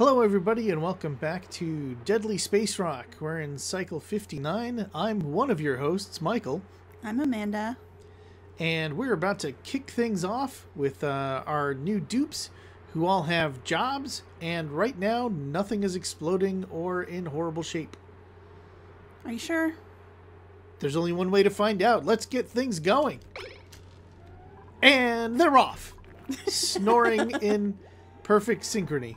Hello everybody and welcome back to Deadly Spacerock. We're in cycle 59. I'm one of your hosts, Michael. I'm Amanda. And we're about to kick things off with our new dupes who all have jobs, and right now nothing is exploding or in horrible shape. Are you sure? There's only one way to find out. Let's get things going. And they're off. Snoring in perfect synchrony.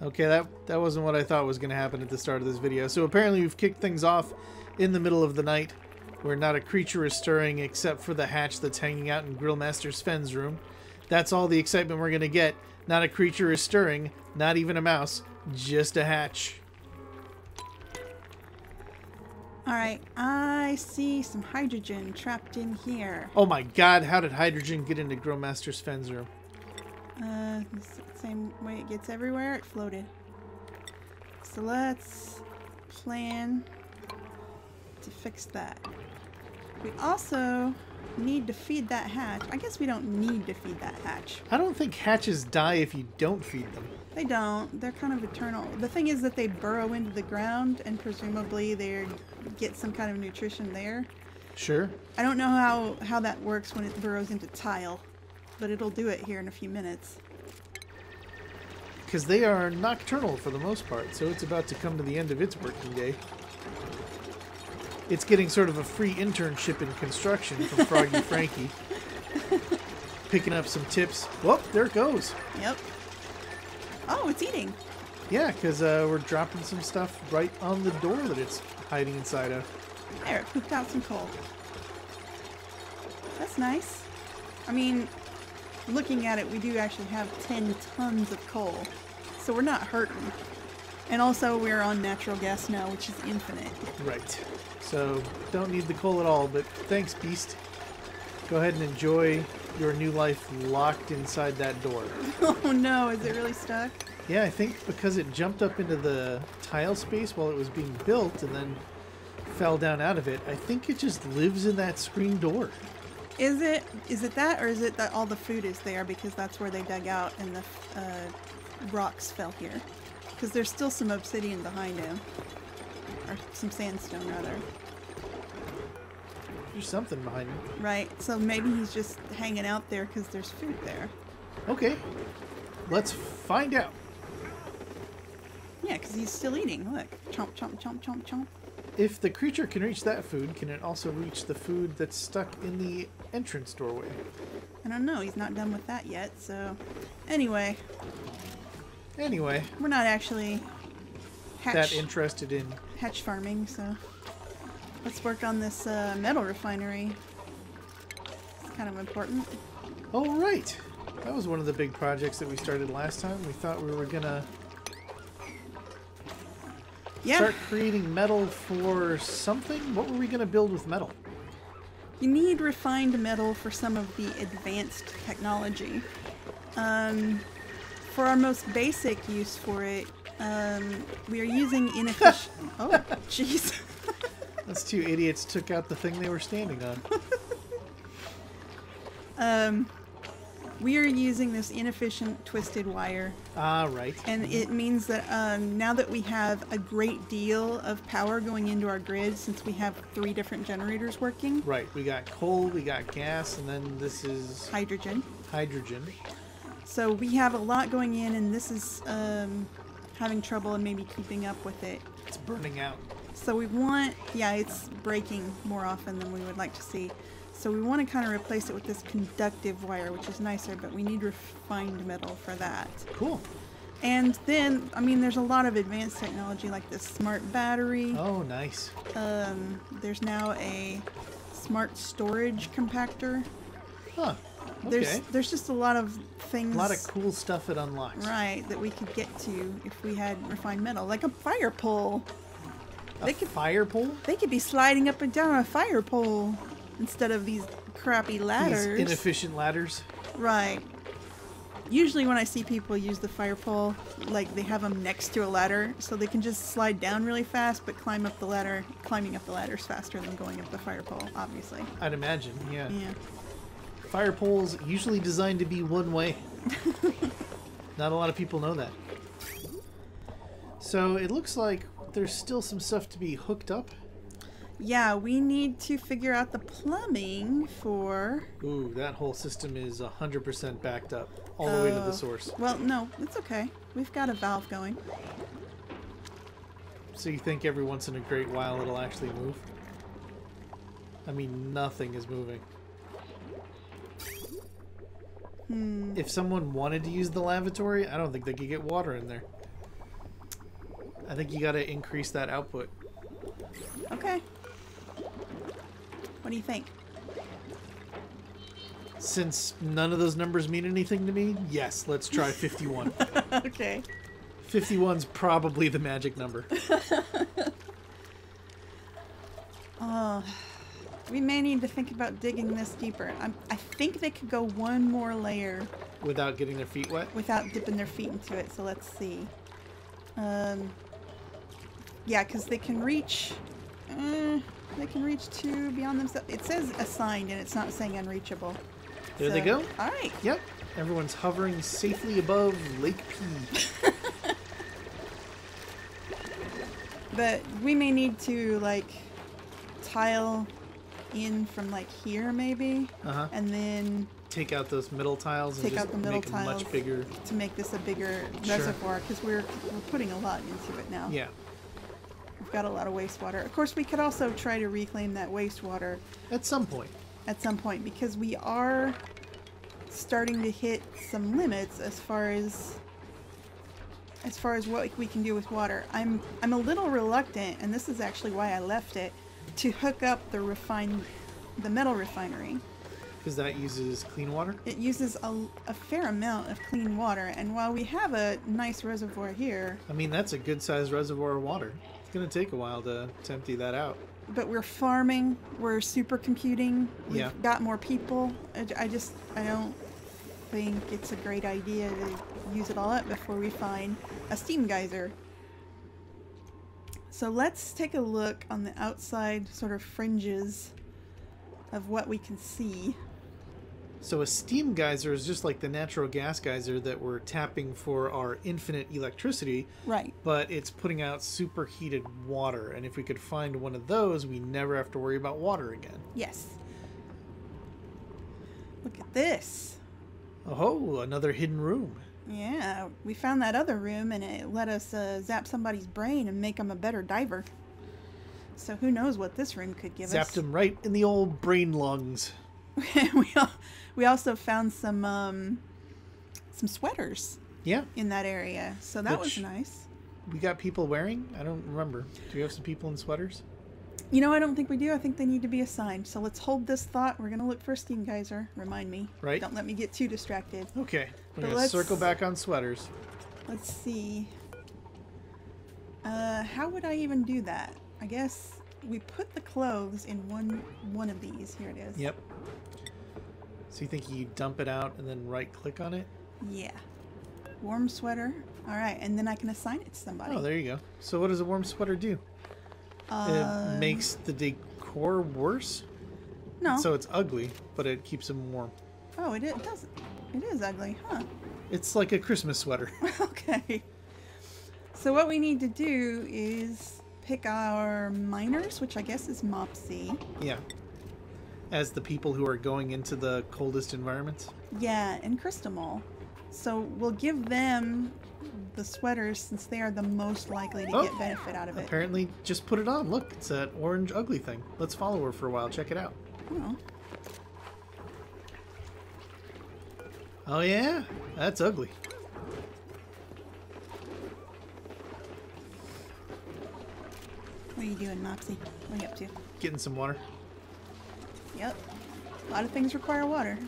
Okay, that wasn't what I thought was going to happen at the start of this video. So apparently we've kicked things off in the middle of the night, where not a creature is stirring except for the hatch that's hanging out in Grillmaster Sven's room. That's all the excitement we're going to get. Not a creature is stirring, not even a mouse, just a hatch. Alright, I see some hydrogen trapped in here. Oh my god, how did hydrogen get into Grillmaster Sven's room? The same way it gets everywhere, it floated. So let's plan to fix that. We also need to feed that hatch. I guess we don't need to feed that hatch. I don't think hatches die if you don't feed them. They don't. They're kind of eternal. The thing is that they burrow into the ground and presumably they get some kind of nutrition there. Sure. I don't know how that works when it burrows into tile, but it'll do it here in a few minutes. Because they are nocturnal for the most part, so it's about to come to the end of its working day. It's getting sort of a free internship in construction from Froggy Frankie. Picking up some tips. Whoop, there it goes. Yep. Oh, it's eating. Yeah, because we're dropping some stuff right on the door that it's hiding inside of. There, it pooped out some coal. That's nice. I mean, looking at it, we do actually have 10 tons of coal, so we're not hurting. And also, we're on natural gas now, which is infinite. Right. So, don't need the coal at all, but thanks, Beast. Go ahead and enjoy your new life locked inside that door. Oh no, is it really stuck? Yeah, I think because it jumped up into the tile space while it was being built and then fell down out of it, I think it just lives in that screen door. Is it that, or is it that all the food is there because that's where they dug out and the rocks fell here? Because there's still some obsidian behind him. Or some sandstone, rather. There's something behind him. Right, so maybe he's just hanging out there because there's food there. Okay, let's find out. Yeah, because he's still eating. Look. Chomp, chomp, chomp, chomp, chomp. If the creature can reach that food, can it also reach the food that's stuck in the entrance doorway? I don't know. He's not done with that yet, so... Anyway. We're not actually that interested in hatch farming, so... Let's work on this metal refinery. It's kind of important. Oh, right. That was one of the big projects that we started last time. We thought we were gonna start creating metal for something. What were we gonna build with metal? You need refined metal for some of the advanced technology. For our most basic use for it, we are using inefficient... Oh, jeez. Those two idiots took out the thing they were standing on. We are using this inefficient twisted wire. Ah, right. And it means that now that we have a great deal of power going into our grid, since we have 3 different generators working. Right. We got coal, we got gas, and then this is... Hydrogen. Hydrogen. So we have a lot going in, and this is having trouble and maybe keeping up with it. It's burning out. So we want... Yeah, it's breaking more often than we would like to see. So we want to kind of replace it with this conductive wire, which is nicer, but we need refined metal for that. Cool. And then, I mean, there's a lot of advanced technology like this smart battery. Oh, nice. There's now a smart storage compactor. Huh. Okay. There's just a lot of things. A lot of cool stuff it unlocks. Right, that we could get to if we had refined metal. Like a fire pole. Fire pole? They could be sliding up and down a fire pole. Instead of these crappy ladders. These inefficient ladders. Right. Usually when I see people use the fire pole, like they have them next to a ladder, so they can just slide down really fast, but climbing up the ladder is faster than going up the fire pole, obviously. I'd imagine, yeah. Yeah. Fire poles usually designed to be one way. Not a lot of people know that. So it looks like there's still some stuff to be hooked up. Yeah, we need to figure out the plumbing for... Ooh, that whole system is 100% backed up all the way to the source. Well, no, it's okay. We've got a valve going. So you think every once in a great while it'll actually move? I mean, nothing is moving. If someone wanted to use the lavatory, I don't think they could get water in there. I think you gotta increase that output. Okay. What do you think? Since none of those numbers mean anything to me, yes, let's try 51. Okay. 51's probably the magic number. We may need to think about digging this deeper. I think they could go one more layer Without getting their feet wet? without dipping their feet into it. So let's see. Yeah, because they can reach. They can reach to beyond themselves. It says assigned, and it's not saying unreachable. There they go. All right. Yep. Everyone's hovering safely above Lake P. But we may need to like tile in from like here maybe, and then Take out those middle tiles and take just out the middle make them tiles much bigger. to make this a bigger Sure. reservoir, because we're putting a lot into it now. Yeah. We've got a lot of wastewater. Of course, we could also try to reclaim that wastewater At some point. because we are starting to hit some limits as far as what we can do with water. I'm a little reluctant, and this is actually why I left it, to hook up the metal refinery. Because that uses clean water? It uses a fair amount of clean water, and while we have a nice reservoir here, I mean, that's a good sized reservoir of water. It's going to take a while to empty that out. but we're farming, we're supercomputing, we've Yeah. got more people. I don't think it's a great idea to use it all up before we find a steam geyser. So let's take a look on the outside sort of fringes of what we can see. So a steam geyser is just like the natural gas geyser that we're tapping for our infinite electricity, Right. but it's putting out superheated water. And if we could find one of those, we never have to worry about water again. Yes. Look at this. Oh, another hidden room. Yeah, we found that other room and it let us zap somebody's brain and make them a better diver. So who knows what this room could give us. Zapped him right in the old brain lungs. we also found some sweaters Yeah. in that area, so that was Which- nice. We got people wearing? I don't remember. Do we have some people in sweaters? You know, I don't think we do. I think they need to be assigned. So let's hold this thought. We're gonna look for a steam geyser. Remind me. Right. Don't let me get too distracted. Okay. We're But going to let's- circle back on sweaters. Let's see. How would I even do that? I guess we put the clothes in one of these. Here it is. Yep. So you think you dump it out and then right click on it? Yeah. Warm sweater. All right, and then I can assign it to somebody. Oh, there you go. So what does a warm sweater do? It makes the decor worse? No. So it's ugly, but it keeps them warm. Oh, it doesn't. It is ugly, huh? It's like a Christmas sweater. Okay. So what we need to do is pick our miners, which I guess is Mopsy. Yeah. As the people who are going into the coldest environments. Yeah, and Crystal. So we'll give them the sweaters since they are the most likely to get benefit out of it. Apparently, just put it on. Look, it's that orange ugly thing. Let's follow her for a while. Check it out. Oh. Oh, yeah? That's ugly. What are you doing, Mopsy? What are you up to? Getting some water. Yep. A lot of things require water.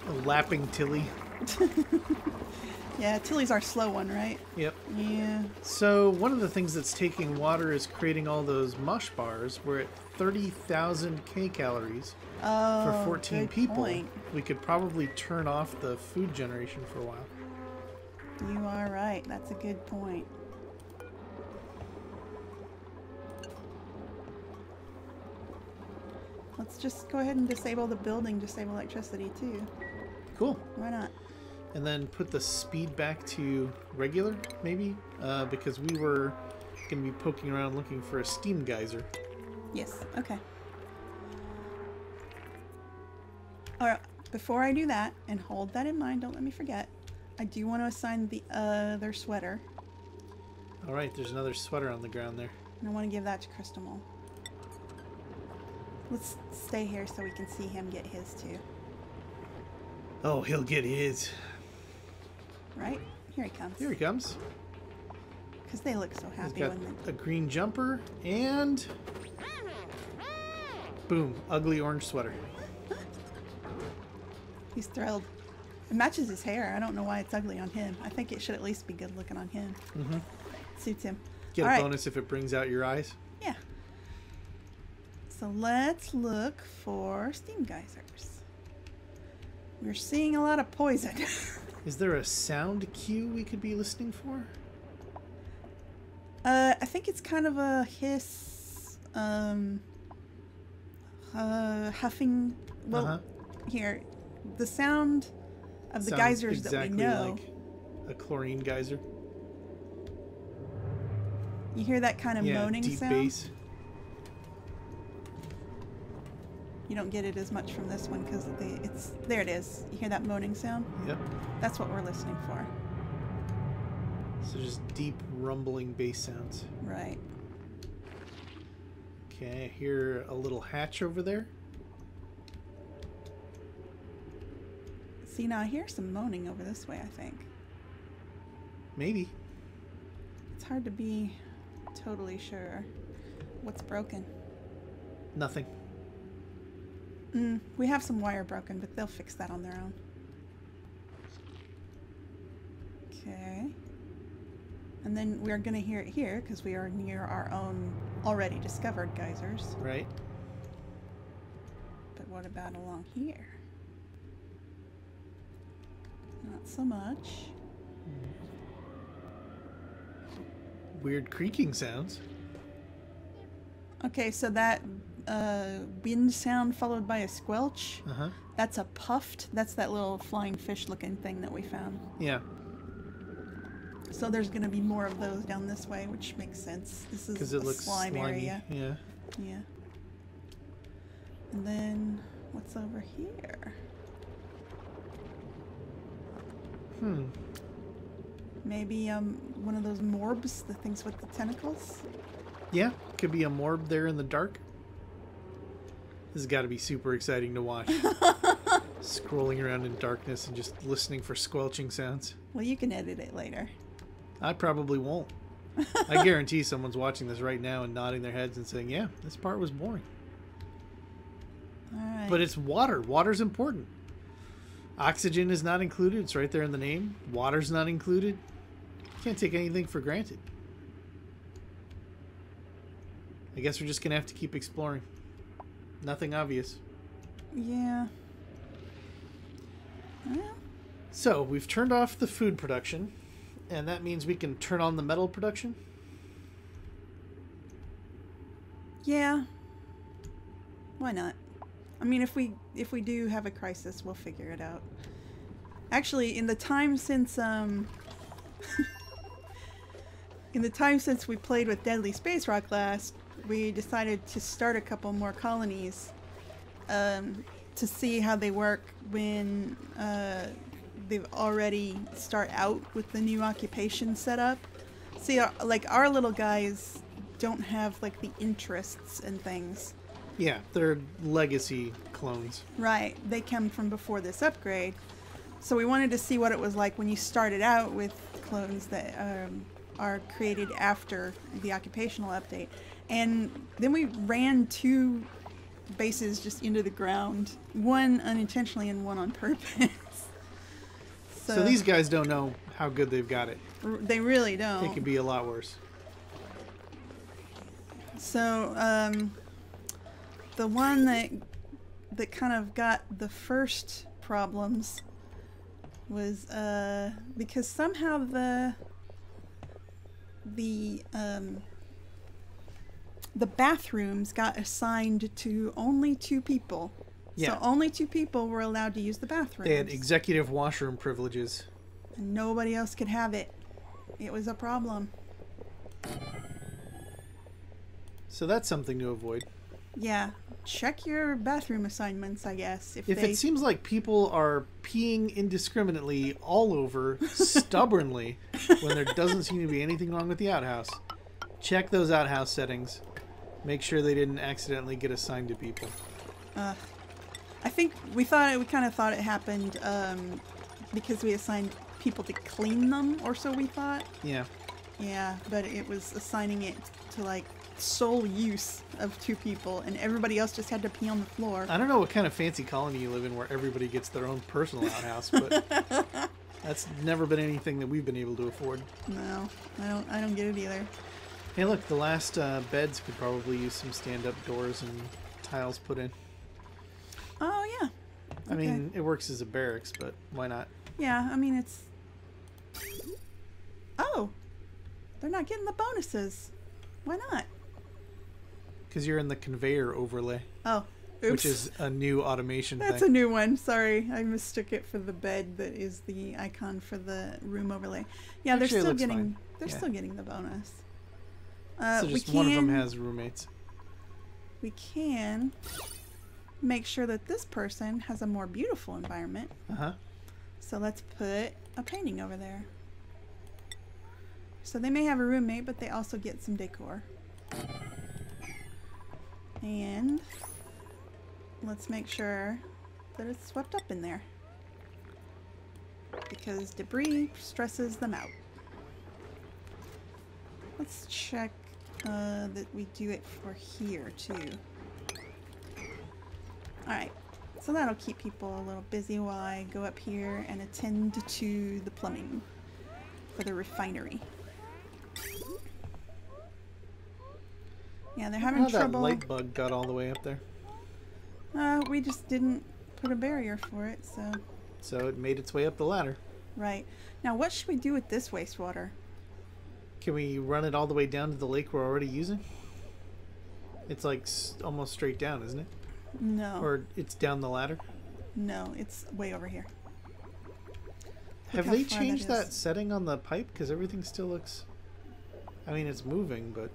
A lapping Tilly. Yeah, Tilly's our slow one, right? Yep. Yeah. So one of the things that's taking water is creating all those mush bars. We're at 30,000 kcals Oh, for 14 good people. point. We could probably turn off the food generation for a while. You are right. That's a good point. Let's just go ahead and disable the building, disable electricity too. Cool. Why not? And then put the speed back to regular, maybe? Because we were going to be poking around looking for a steam geyser. Yes, okay. Alright, before I do that, and hold that in mind, don't let me forget, I do want to assign the other sweater. Alright, there's another sweater on the ground there. And I want to give that to Crystal Mole. Let's stay here so we can see him get his too. Oh, he'll get his. Right? Here he comes. Here he comes. Because they look so happy He's got when a green jumper and... boom, ugly orange sweater. he's thrilled. It matches his hair. I don't know why it's ugly on him. I think it should at least be good looking on him. Mm-hmm. Suits him. Get All a right. bonus if it brings out your eyes. Yeah. So let's look for steam geysers. We're seeing a lot of poison. Is there a sound cue we could be listening for? I think it's kind of a hiss, huffing. Well, here, the sound of the Sounds geysers exactly that we know. like a chlorine geyser. You hear that kind of Yeah, moaning deep sound? bass. You don't get it as much from this one because it's there. It is. You hear that moaning sound? Yep. That's what we're listening for. So just deep rumbling bass sounds. Right. Okay, I hear a little hatch over there. See, now I hear some moaning over this way, I think. Maybe. It's hard to be totally sure. What's broken? Nothing. We have some wire broken, but they'll fix that on their own. Okay. And then we're going to hear it here because we are near our own already discovered geysers. Right. But what about along here? Not so much. Weird creaking sounds. Okay, so that wind sound followed by a squelch, Uh-huh. that's a puffed. That's that little flying fish looking thing that we found. Yeah. So there's going to be more of those down this way, which makes sense. This is Because it a looks slime slimy. area. Yeah. Yeah. And then what's over here? Maybe one of those morbs, the things with the tentacles. Yeah. Could be a morb there in the dark. This has got to be super exciting to watch. Scrolling around in darkness and just listening for squelching sounds. Well, you can edit it later. I probably won't. I guarantee someone's watching this right now and nodding their heads and saying, yeah, this part was boring. All right. But it's water. Water's important. Oxygen is not included. It's right there in the name. Water's not included. Can't take anything for granted. I guess we're just going to have to keep exploring. Nothing obvious. Yeah. Well, So, we've turned off the food production, and that means we can turn on the metal production? yeah. Why not? I mean, if we do have a crisis, we'll figure it out. Actually, in the time since we played with Deadly Spacerock last, we decided to start a couple more colonies to see how they work when they've already start out with the new occupation set up. See, like our little guys don't have like the interests and things. Yeah, they're legacy clones. Right, they come from before this upgrade. So we wanted to see what it was like when you started out with clones that are created after the occupational update. And then we ran two bases just into the ground, one unintentionally and one on purpose. So these guys don't know how good they've got it. They really don't. It could be a lot worse. So the one that kind of got the first problems was because somehow the bathrooms got assigned to only 2 people Yeah. So only 2 people were allowed to use the bathrooms. They had executive washroom privileges. And nobody else could have it. It was a problem. So that's something to avoid. Yeah. Check your bathroom assignments, I guess. If it seems like people are peeing indiscriminately all over, stubbornly, when there doesn't seem to be anything wrong with the outhouse, check those outhouse settings. Make sure they didn't accidentally get assigned to people. I think we kind of thought it happened because we assigned people to clean them, or so we thought. Yeah. Yeah, but it was assigning it to like sole use of 2 people, and everybody else just had to pee on the floor. I don't know what kind of fancy colony you live in where everybody gets their own personal outhouse, but that's never been anything that we've been able to afford. No, I don't get it either. Hey, look, the last beds could probably use some stand-up doors and tiles put in. Oh yeah. I mean, it works as a barracks, but why not? Yeah, I mean it's. Oh, they're not getting the bonuses. Why not? Because you're in the conveyor overlay. Oh, oops. Which is a new automation That's thing. a new one. Sorry, I mistook it for the bed that is the icon for the room overlay. Yeah, Actually, they're still looks getting. fine. They're Yeah. still getting the bonus. So just one of them has roommates. We can make sure that this person has a more beautiful environment. Uh-huh. So let's put a painting over there. So they may have a roommate, but they also get some decor. And let's make sure that it's swept up in there, because debris stresses them out. Let's check that we do it for here too. Alright, so that'll keep people a little busy while I go up here and attend to the plumbing for the refinery. Yeah, they're having trouble. That light bug got all the way up there. We just didn't put a barrier for it, so. So it made its way up the ladder. Right. Now, what should we do with this wastewater? Can we run it all the way down to the lake we're already using? It's like almost straight down, isn't it? No. Or it's down the ladder? No, it's way over here. Have they changed that setting on the pipe? Because everything still looks... I mean, it's moving, but...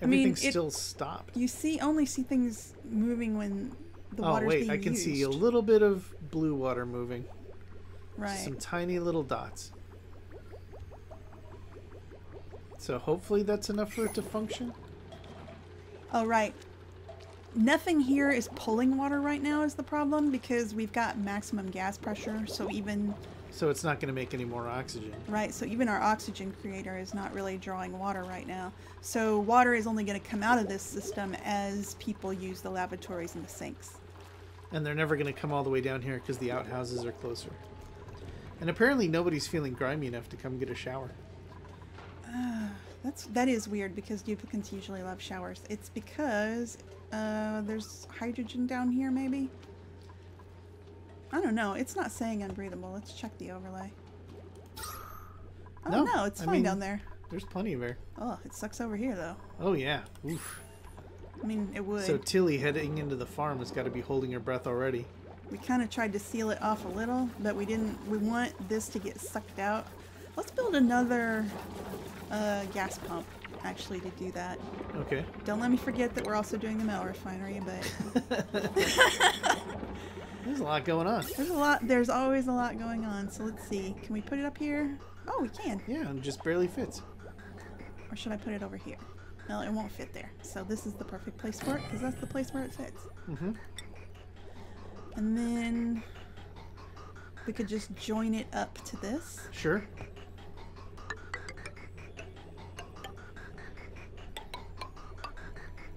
Everything's still stopped. You only see things moving when the water's being used. I can see a little bit of blue water moving. Right. Some tiny little dots. So hopefully that's enough for it to function. Oh, right. Nothing here is pulling water right now is the problem, because we've got maximum gas pressure, so even... So it's not going to make any more oxygen. Right, so even our oxygen creator is not really drawing water right now. So water is only going to come out of this system as people use the lavatories and the sinks. And they're never going to come all the way down here because the outhouses are closer. And apparently nobody's feeling grimy enough to come get a shower. That is weird, because duplicants usually love showers. It's because there's hydrogen down here, maybe? I don't know. It's not saying unbreathable. Let's check the overlay. Oh, no, it's fine down there. There's plenty of air. Oh, it sucks over here, though. Oh, yeah. Oof. I mean, it would. So Tilly heading into the farm has got to be holding her breath already. We kind of tried to seal it off a little, but we didn't. We want this to get sucked out. Let's build another gas pump, actually, to do that. Okay. Don't let me forget that we're also doing the metal refinery, but... There's a lot going on. There's always a lot going on, so let's see. Can we put it up here? Oh, we can. Yeah, it just barely fits. Or should I put it over here? No, it won't fit there. So this is the perfect place for it, because that's the place where it fits. Mm-hmm. And then we could just join it up to this. Sure.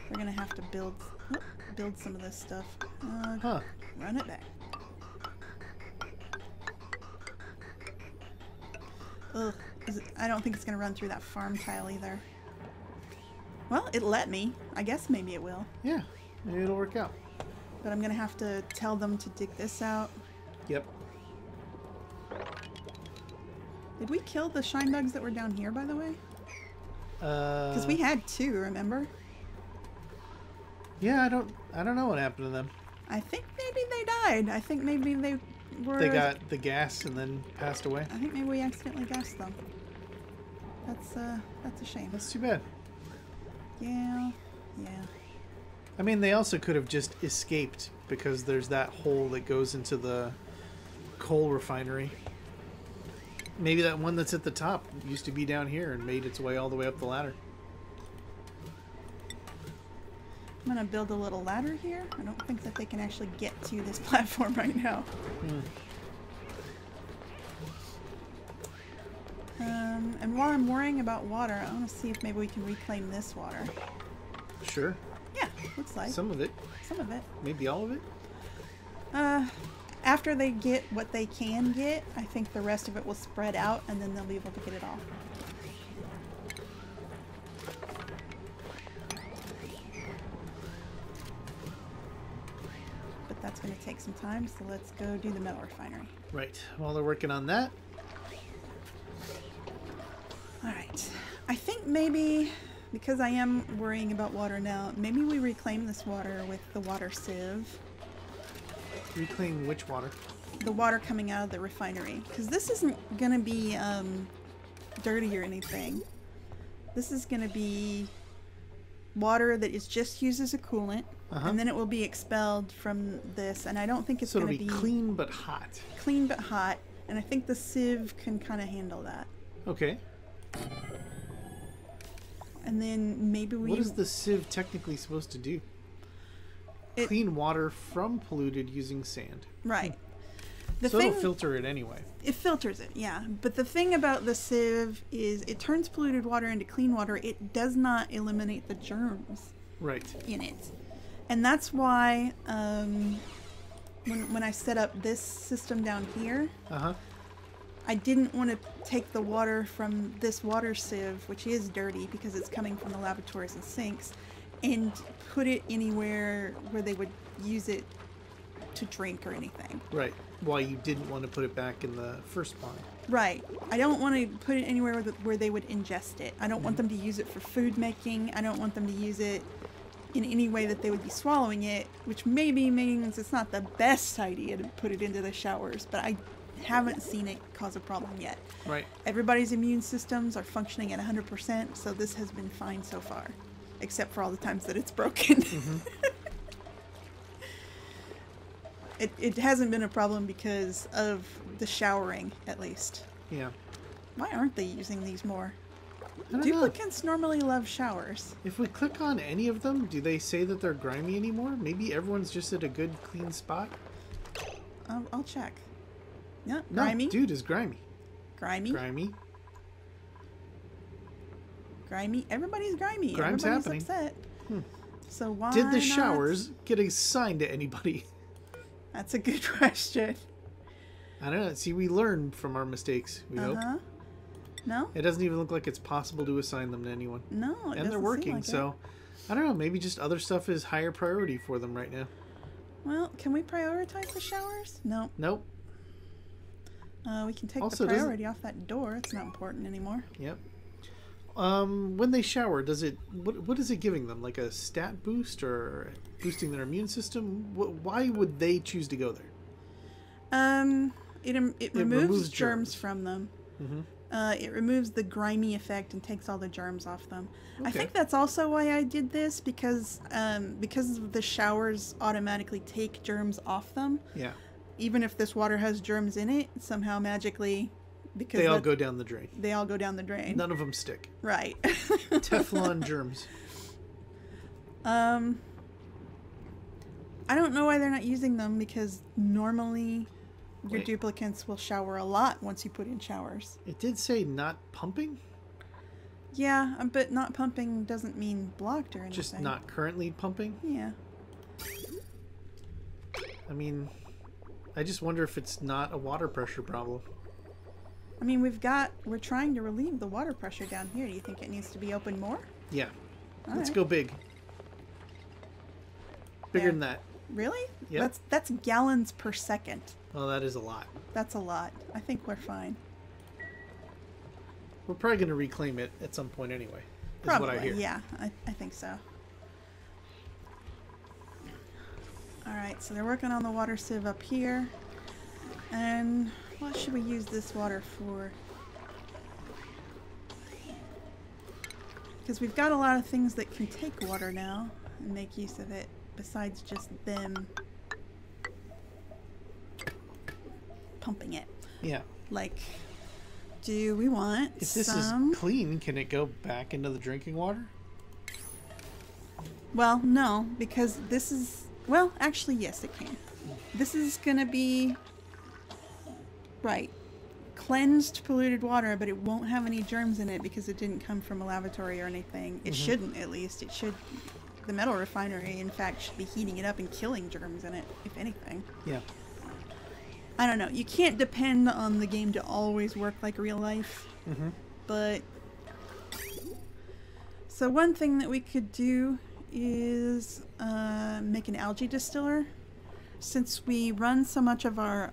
We're gonna have to build some of this stuff. Huh. Run it back. Ugh. I don't think it's gonna run through that farm tile either. Well, it let me. I guess maybe it will. Yeah, maybe it'll work out. But I'm gonna have to tell them to dig this out. Yep. Did we kill the shine bugs that were down here, by the way? Because we had 2, remember? Yeah, I don't know what happened to them. I think maybe they died. I think maybe they were... They got the gas and then passed away. I think maybe we accidentally gassed them. That's a shame. That's too bad. Yeah. I mean, they also could have just escaped because there's that hole that goes into the coal refinery. Maybe that one that's at the top used to be down here and made its way all the way up the ladder. I'm gonna build a little ladder here. I don't think that they can actually get to this platform right now. And while I'm worrying about water, I want to see if maybe we can reclaim this water. Sure. Yeah, looks like. Some of it. Some of it. Maybe all of it? After they get what they can get, I think the rest of it will spread out and then they'll be able to get it all. But that's going to take some time, so let's go do the metal refinery. Right. While they're working on that. Alright. I think maybe, because I am worrying about water now, maybe we reclaim this water with the water sieve. Reclaim which water? The water coming out of the refinery. Because this isn't going to be dirty or anything. This is going to be water that is just used as a coolant. And then it will be expelled from this. And I don't think it's going to be clean but hot. Clean but hot. And I think the sieve can kind of handle that. Okay. And then maybe we... What is the sieve technically supposed to do? Clean water from polluted using sand. Right. So it'll filter it anyway. It filters it, yeah. But the thing about the sieve is it turns polluted water into clean water. It does not eliminate the germs in it. And that's why when I set up this system down here, I didn't want to take the water from this water sieve, which is dirty because it's coming from the lavatories and sinks, and put it anywhere where they would use it to drink or anything. Right. Why you didn't want to put it back in the first pond. Right. I don't want to put it anywhere where they would ingest it. I don't want them to use it for food making. I don't want them to use it in any way that they would be swallowing it, which maybe means it's not the best idea to put it into the showers, but I haven't seen it cause a problem yet. Right. Everybody's immune systems are functioning at 100%, so this has been fine so far, except for all the times that it's broken. It hasn't been a problem because of the showering, at least. Yeah. Why aren't they using these more? I don't know. Duplicants normally love showers. If we click on any of them, do they say that they're grimy anymore? Maybe everyone's just at a good, clean spot? I'll check. Yeah, no, grimy. Dude is grimy. Grimy. Grimy. Grimy. Everybody's grimy. Grime's Everybody's happening. upset. So why Did the not? showers get assigned to anybody? That's a good question. I don't know. See, we learn from our mistakes, we hope. No? It doesn't even look like it's possible to assign them to anyone. No, it doesn't And they're working, seem like so I don't know. Maybe just other stuff is higher priority for them right now. Well, can we prioritize the showers? No. Nope. We can take the priority off that door. It's not important anymore. Yep. When they shower, does it? What is it giving them? Like a stat boost or boosting their immune system? Why would they choose to go there? It removes germs from them. It removes the grimy effect and takes all the germs off them. Okay. I think that's also why I did this, because the showers automatically take germs off them. Yeah. Even if this water has germs in it, somehow magically, because they all go down the drain. They all go down the drain. None of them stick. Right. Teflon germs. I don't know why they're not using them, because normally your duplicants will shower a lot once you put in showers. It did say not pumping? Yeah, but not pumping doesn't mean blocked or anything. Just not currently pumping? Yeah. I mean, I just wonder if it's not a water pressure problem. I mean, we're trying to relieve the water pressure down here. Do you think it needs to be open more? Yeah. Let's right. go big. Bigger than that. Really? Yep. That's gallons per second. Oh, that is a lot. That's a lot. I think we're fine. We're probably going to reclaim it at some point anyway. Is Probably, what I hear. yeah. I think so. Alright, so they're working on the water sieve up here. And what should we use this water for? Because we've got a lot of things that can take water now and make use of it, besides just them pumping it. Yeah. Like, do we want If this is clean, can it go back into the drinking water? Well, no, because this is... Well, actually, yes, it can. This is going to be... Right. Cleansed, polluted water, but it won't have any germs in it because it didn't come from a lavatory or anything. It shouldn't, at least. It should... The metal refinery, in fact, should be heating it up and killing germs in it, if anything. Yeah. I don't know. You can't depend on the game to always work like real life. But... So one thing that we could do is make an algae distiller. Since we run so much of our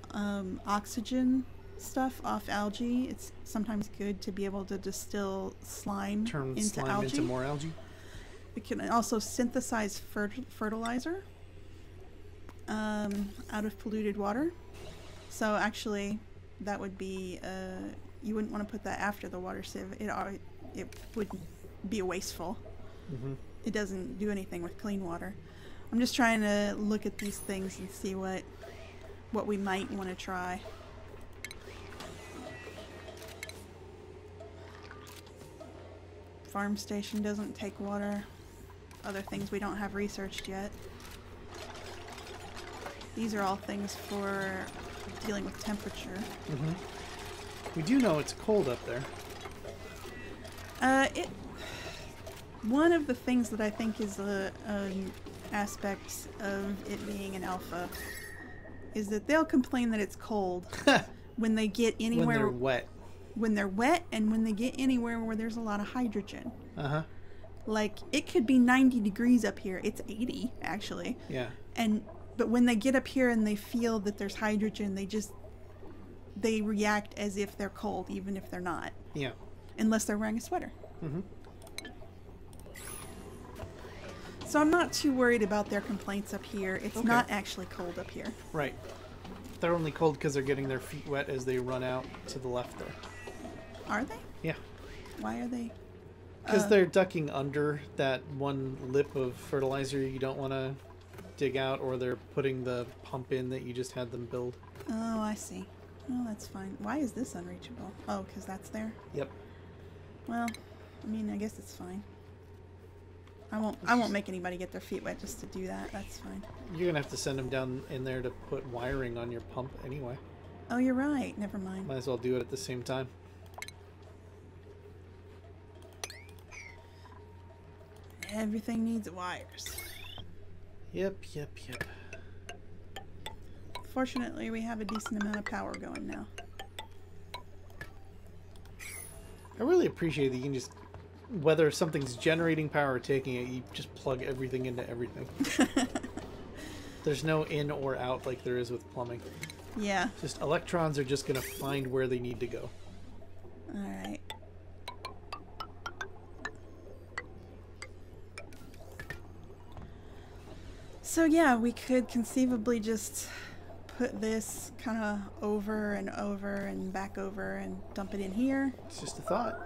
oxygen stuff off algae, it's sometimes good to be able to distill slime Turn into slime algae. into more algae. We can also synthesize fertilizer out of polluted water. So actually, that would be you wouldn't want to put that after the water sieve. It would be wasteful. It doesn't do anything with clean water. I'm just trying to look at these things and see what we might want to try. Farm station doesn't take water. Other things we don't have researched yet. These are all things for dealing with temperature. We do know it's cold up there. One of the things that I think is an aspect of it being an alpha is that they'll complain that it's cold when they get anywhere. When they're wet. When they're wet and when they get anywhere where there's a lot of hydrogen. Like, it could be 90 degrees up here. It's 80, actually. Yeah. But when they get up here and they feel that there's hydrogen, they react as if they're cold, even if they're not. Yeah. Unless they're wearing a sweater. So I'm not too worried about their complaints up here. It's not actually cold up here. Right. They're only cold because they're getting their feet wet as they run out to the left there. Are they? Yeah. Why are they? Because they're ducking under that one lip of fertilizer you don't want to dig out, or they're putting the pump in that you just had them build. Oh, I see. Oh, that's fine. Why is this unreachable? Oh, because that's there? Yep. Well, I mean, I guess it's fine. I won't make anybody get their feet wet just to do that. That's fine. You're going to have to send them down in there to put wiring on your pump anyway. Oh, you're right. Never mind. Might as well do it at the same time. Everything needs wires. Yep. Fortunately, we have a decent amount of power going now. I really appreciate that you can just, whether something's generating power or taking it, you just plug everything into everything. There's no in or out like there is with plumbing. Yeah. Just electrons are just going to find where they need to go. Alright. So yeah, we could conceivably just put this kind of over and back over and dump it in here. It's just a thought.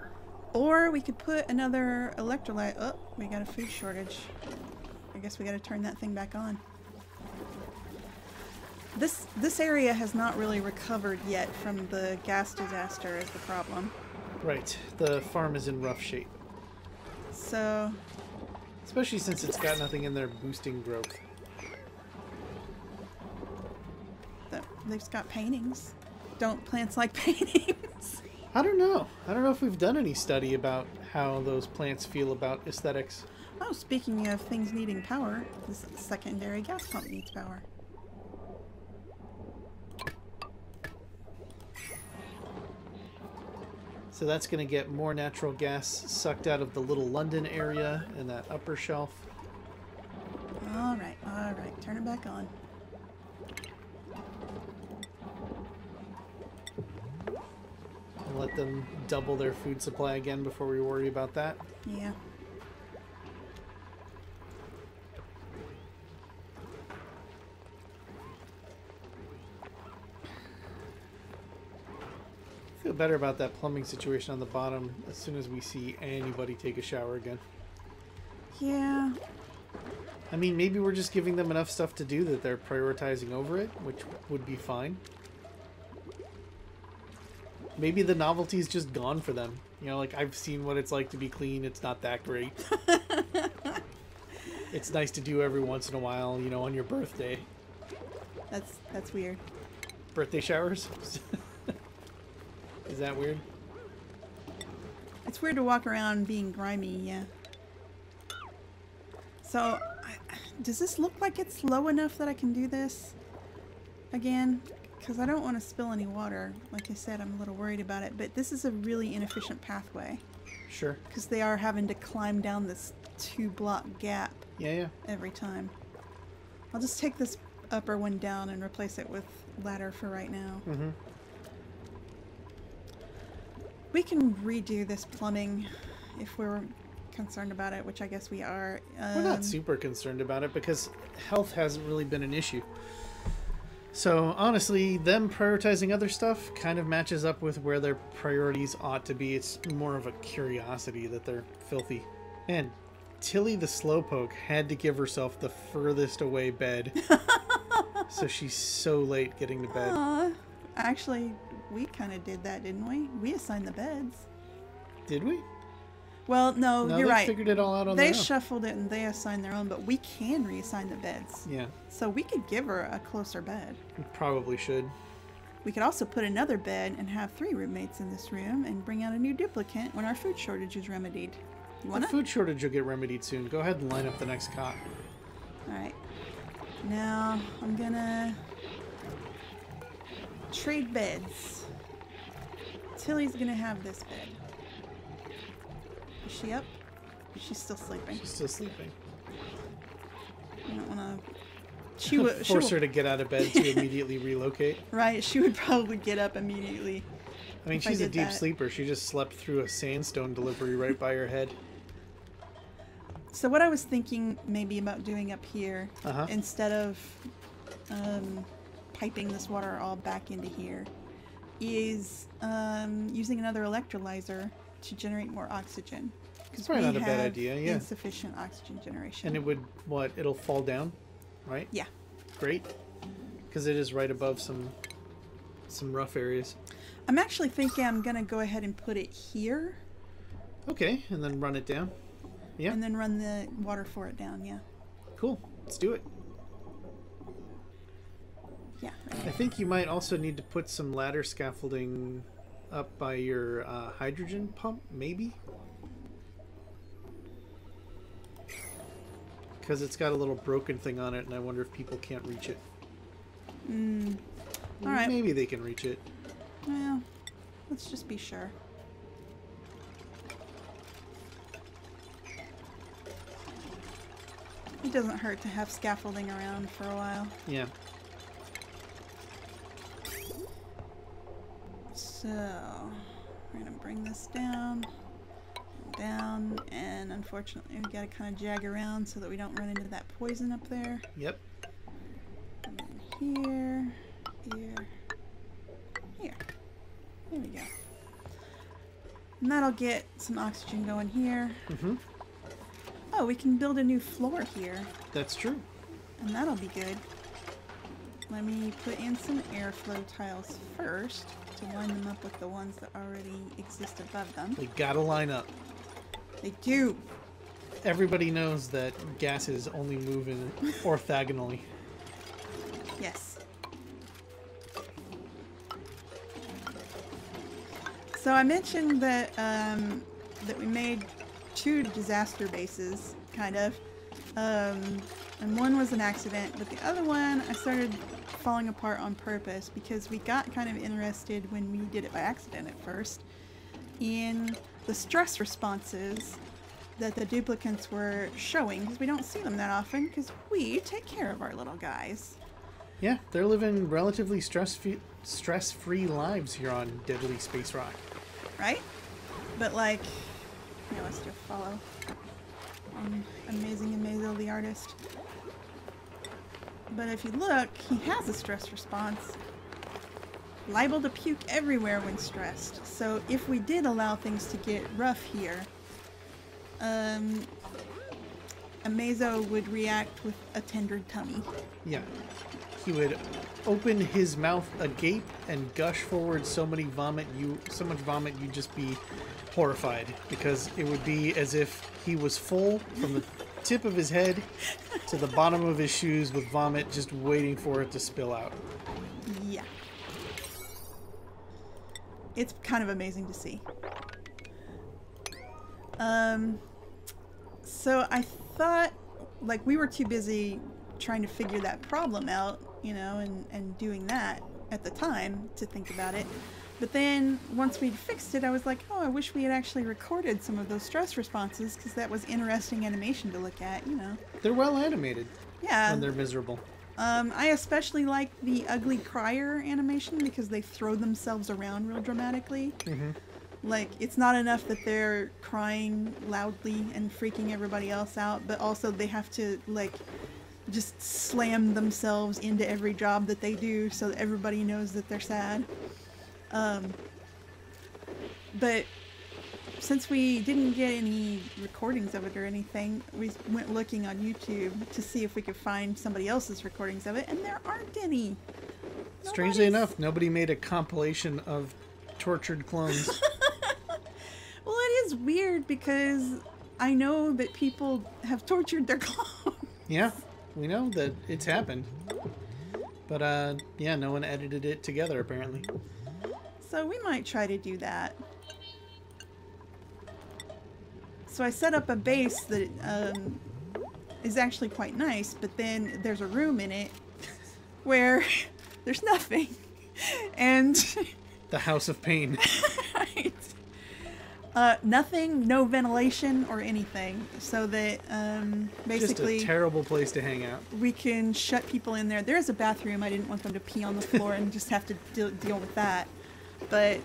Or we could put another electrolyte. Oh, we got a food shortage. I guess we got to turn that thing back on. This area has not really recovered yet from the gas disaster is the problem. Right. The farm is in rough shape. So... Especially since it's got nothing in there boosting growth. They've just got paintings. Don't plants like paintings? I don't know. I don't know if we've done any study about how those plants feel about aesthetics. Oh, speaking of things needing power, this secondary gas pump needs power. So that's going to get more natural gas sucked out of the Little London area and that upper shelf. Alright, turn it back on. And let them double their food supply again before we worry about that. Yeah. I feel better about that plumbing situation on the bottom as soon as we see anybody take a shower again. Yeah. I mean, maybe we're just giving them enough stuff to do that they're prioritizing over it, which would be fine. Maybe the novelty's just gone for them. You know, like, I've seen what it's like to be clean. It's not that great. It's nice to do every once in a while, you know, on your birthday. That's weird. Birthday showers? Is that weird? It's weird to walk around being grimy, yeah. So, does this look like it's low enough that I can do this again? Because I don't want to spill any water. Like I said, I'm a little worried about it. But this is a really inefficient pathway. Sure. Because they are having to climb down this 2-block gap. Yeah. Every time. I'll just take this upper one down and replace it with ladder for right now. Mm-hmm. We can redo this plumbing if we're concerned about it, which I guess we are. We're not super concerned about it because health hasn't really been an issue. So honestly, them prioritizing other stuff kind of matches up with where their priorities ought to be. It's more of a curiosity that they're filthy. And Tilly the Slowpoke had to give herself the furthest away bed. So she's so late getting to bed. Actually, we kind of did that, didn't we? We assigned the beds. Did we? Well, no, you're they right. Figured it all out on their own. They shuffled it and they assigned their own, but we can reassign the beds. Yeah. So we could give her a closer bed. We probably should. We could also put another bed and have 3 roommates in this room and bring out a new duplicant when our food shortage is remedied. You want The food shortage will get remedied soon. Go ahead and line up the next cot. Alright. Now, I'm gonna trade beds. Tilly's gonna have this bed. Is she up? She's still sleeping. She's still sleeping. I don't wanna... She would force her to get out of bed to immediately relocate. Right, she would probably get up immediately. I mean, she's a deep sleeper. She just slept through a sandstone delivery right by her head. So what I was thinking maybe about doing up here, instead of piping this water all back into here, is using another electrolyzer to generate more oxygen. It's probably not a bad idea, yeah. Insufficient oxygen generation. And it would, what, it'll fall down, right? Yeah. Great. Because it is right above some rough areas. I'm actually thinking I'm going to go ahead and put it here. Okay, and then run it down. Yeah. And then run the water for it down, yeah. Cool. Let's do it. Yeah. Right. I think you might also need to put some ladder scaffolding up by your hydrogen pump, maybe? Because it's got a little broken thing on it, and I wonder if people can't reach it. All right. Maybe they can reach it. Well, let's just be sure. It doesn't hurt to have scaffolding around for a while. Yeah. So, we're gonna bring this down, and unfortunately we gotta kind of jag around so that we don't run into that poison up there. Yep. And then here. There we go. And that'll get some oxygen going here. Mm-hmm. Oh, we can build a new floor here. That's true. And that'll be good. Let me put in some airflow tiles first to line them up with the ones that already exist above them. They gotta line up. They do. Everybody knows that gases only move in orthogonally. Yes. So I mentioned that that we made 2 disaster bases, kind of, and one was an accident, but the other one I started falling apart on purpose because we got kind of interested when we did it by accident at first in the stress responses that the duplicants were showing, because we don't see them that often because we take care of our little guys. Yeah, they're living relatively stress-free lives here on Deadly Spacerock. Right? But like, here, let's do a follow. Amazing Amazo the artist. But if you look, he has a stress response. liable to puke everywhere when stressed. So if we did allow things to get rough here, Amazo would react with a tender tummy. Yeah. He would open his mouth agape and gush forward so much vomit you'd just be horrified, because it would be as if he was full from the tip of his head to the bottom of his shoes with vomit just waiting for it to spill out. Yeah. It's kind of amazing to see. So I thought, like, we were too busy trying to figure that problem out, you know, and doing that at the time to think about it. But then once we'd fixed it, I was like, oh, I wish we had actually recorded some of those stress responses, because that was interesting animation to look at, you know. They're well animated. Yeah. When they're miserable. I especially like the ugly crier animation, because they throw themselves around real dramatically. Mm-hmm. Like, it's not enough that they're crying loudly and freaking everybody else out, but also they have to, like, just slam themselves into every job that they do so that everybody knows that they're sad. But since we didn't get any recordings of it or anything, we went looking on YouTube to see if we could find somebody else's recordings of it, and there aren't any. Strangely enough, nobody made a compilation of tortured clones. Well, it is weird, because I know that people have tortured their clones. Yeah, we know that it's happened. But, yeah, no one edited it together, apparently. So we might try to do that. So I set up a base that is actually quite nice, but then there's a room in it where there's nothing. And... The House of Pain. Right. Nothing, no ventilation or anything, so that basically... Just a terrible place to hang out. We can shut people in there. There is a bathroom. I didn't want them to pee on the floor and just have to deal with that. But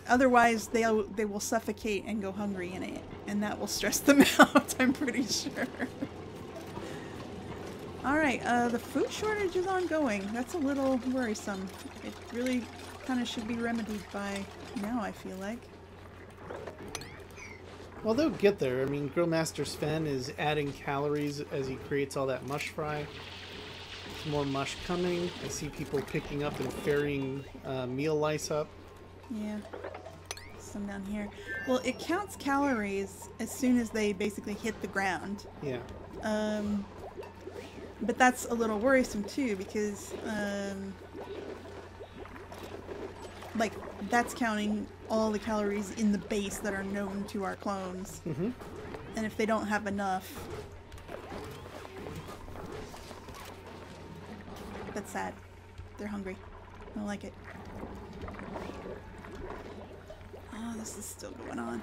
otherwise, they will suffocate and go hungry in it, and that will stress them out, I'm pretty sure. Alright, the food shortage is ongoing. That's a little worrisome. It really kind of should be remedied by now, I feel like. Well, they'll get there. I mean, Grillmaster Sven is adding calories as he creates all that mush fry. There's more mush coming. I see people picking up and ferrying meal lice up. Yeah. Some down here. Well, it counts calories as soon as they basically hit the ground. Yeah. But that's a little worrisome too, because like, that's counting all the calories in the base that are known to our clones. Mm-hmm. And if they don't have enough, that's sad. They're hungry. I don't like it. Oh, this is still going on.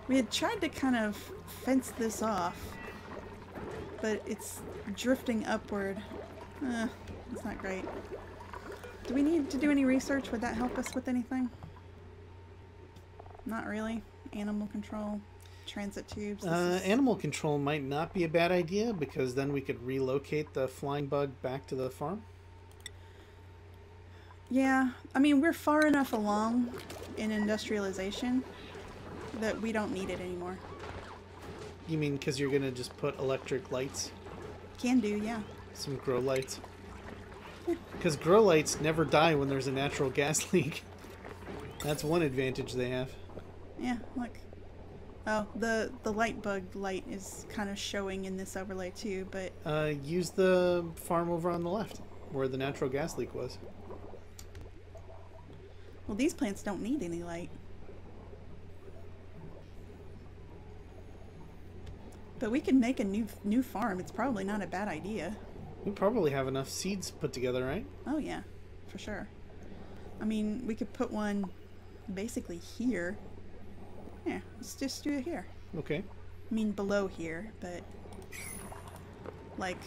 We had tried to kind of fence this off, but it's drifting upward. It's not great. Do we need to do any research? Would that help us with anything? Not really. Animal control, transit tubes. Animal control might not be a bad idea, because then we could relocate the flying bug back to the farm. Yeah, I mean, we're far enough along in industrialization that we don't need it anymore. You mean because you're going to just put electric lights? Can do, yeah. Some grow lights. Because grow lights never die when there's a natural gas leak. That's one advantage they have. Yeah, look. Oh, the light bug light is kind of showing in this overlay too, but... Use the farm over on the left, where the natural gas leak was. Well, these plants don't need any light. But we could make a new farm. It's probably not a bad idea. We probably have enough seeds put together, right? Oh yeah, for sure. I mean, we could put one basically here. Yeah, let's just do it here. Okay. I mean, below here, but like...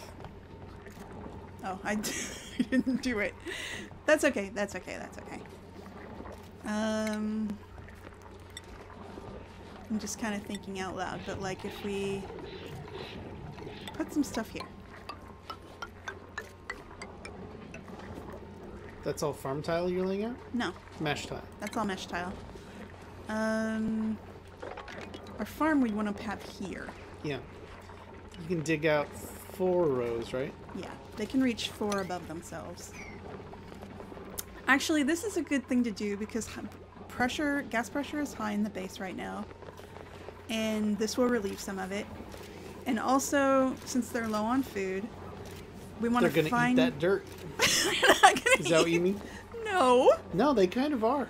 Oh, I didn't do it. That's okay, that's okay, that's okay. I'm just kind of thinking out loud, but like if we put some stuff here. That's all farm tile you're laying out? No, Mesh tile. that's all mesh tile. Our farm we'd want to have here. Yeah. You can dig out 4 rows, right? Yeah, they can reach 4 above themselves. Actually, this is a good thing to do because gas pressure is high in the base right now. And this will relieve some of it. And also, since they're low on food, we want to find... They're going to eat that dirt. Is that what you mean? No. No, they kind of are.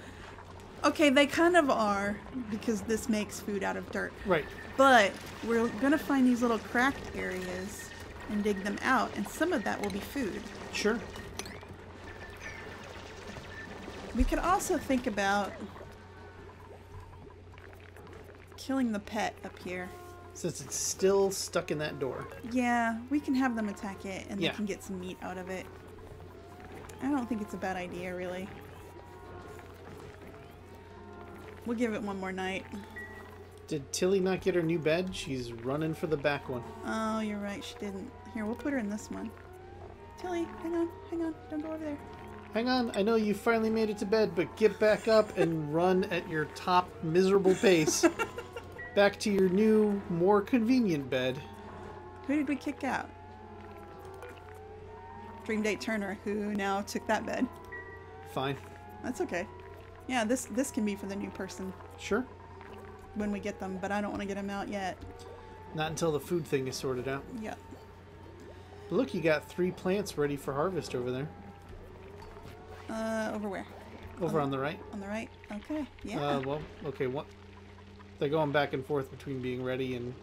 Okay, they kind of are, because this makes food out of dirt. Right. But we're going to find these little cracked areas and dig them out, and some of that will be food. Sure. We could also think about killing the pet up here. Since it's still stuck in that door. Yeah, we can have them attack it, and Yeah. they can get some meat out of it. I don't think it's a bad idea, really. We'll give it one more night. Did Tilly not get her new bed? She's running for the back one. Oh, you're right, she didn't. Here, we'll put her in this one. Tilly, hang on, don't go over there. Hang on, I know you finally made it to bed, but get back up and run at your top miserable pace. Back to your new, more convenient bed. Who did we kick out? Dream Date Turner, who now took that bed. Fine. That's okay. Yeah, this can be for the new person Sure. when we get them, but I don't want to get them out yet. Not until the food thing is sorted out. Yeah. Look, you got 3 plants ready for harvest over there. Over where? Over on the right. On the right? Okay. Yeah. Well, okay, what? They're going back and forth between being ready and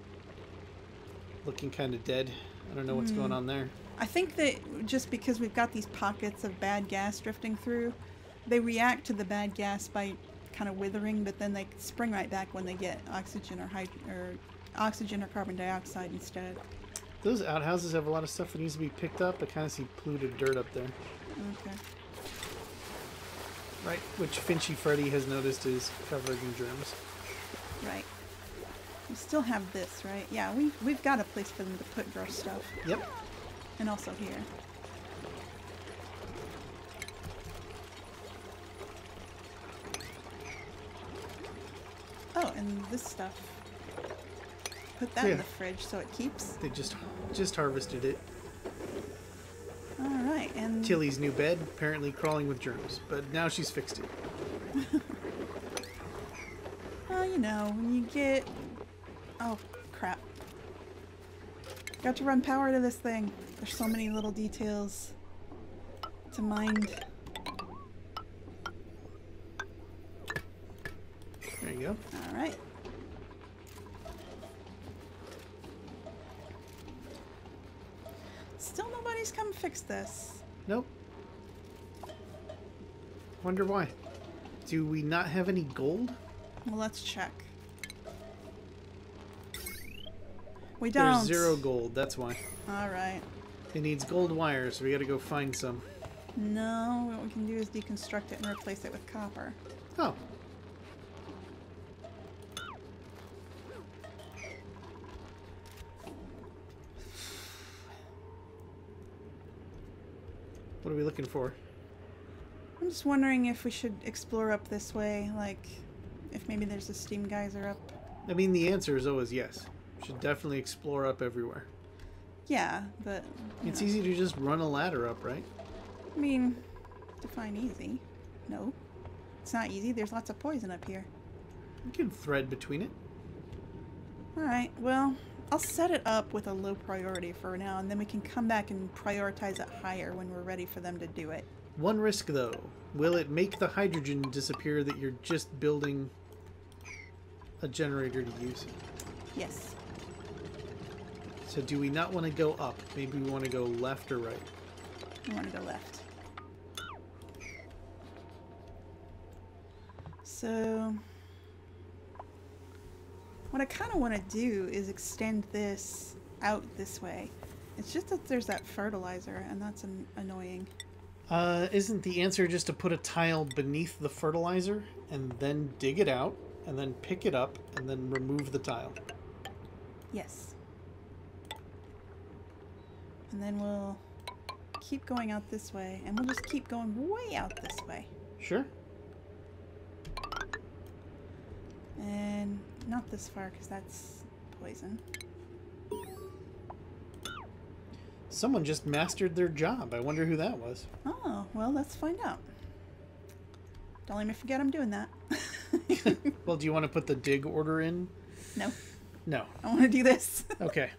looking kind of dead. I don't know what's going on there. I think that just because we've got these pockets of bad gas drifting through, they react to the bad gas by kind of withering, but then they spring right back when they get oxygen or oxygen or carbon dioxide instead. Those outhouses have a lot of stuff that needs to be picked up. I kind of see polluted dirt up there. Okay. Right, which Finchy Freddy has noticed is covered in germs. Right. We still have this, right? Yeah, we've got a place for them to put gross stuff. Yep. And also here. Oh, and this stuff. Put that in the fridge so it keeps. They just harvested it. Alright, and... Tilly's new bed, apparently crawling with germs, but now she's fixed it. Well, you know, when you get... Oh, crap. Got to run power to this thing. There's so many little details to mind. There you go. Alright. Still nobody's come fix this. Nope. Wonder why. Do we not have any gold? Well, let's check. We don't. There's 0 gold, that's why. Alright. It needs gold wires, so we gotta go find some. No, what we can do is deconstruct it and replace it with copper. Oh. What are we looking for? I'm just wondering if we should explore up this way, like if maybe there's a steam geyser up. I mean, the answer is always yes. Should definitely explore up everywhere. Yeah, but... It's easy to just run a ladder up, right? I mean, define easy. No. It's not easy. There's lots of poison up here. You can thread between it. Alright, well, I'll set it up with a low priority for now, and then we can come back and prioritize it higher when we're ready for them to do it. One risk, though. Will it make the hydrogen disappear that you're just building a generator to use? Yes. So do we not want to go up? Maybe we want to go left or right? We want to go left. So... what I kind of want to do is extend this out this way. It's just that there's that fertilizer, and that's annoying. Isn't the answer just to put a tile beneath the fertilizer and then dig it out and then pick it up and then remove the tile? Yes. And then we'll keep going out this way, and we'll just keep going way out this way. Sure. And not this far, because that's poison. Someone just mastered their job. I wonder who that was. Oh, well, let's find out. Don't let me forget I'm doing that. Well, do you want to put the dig order in? No. No. I want to do this. Okay.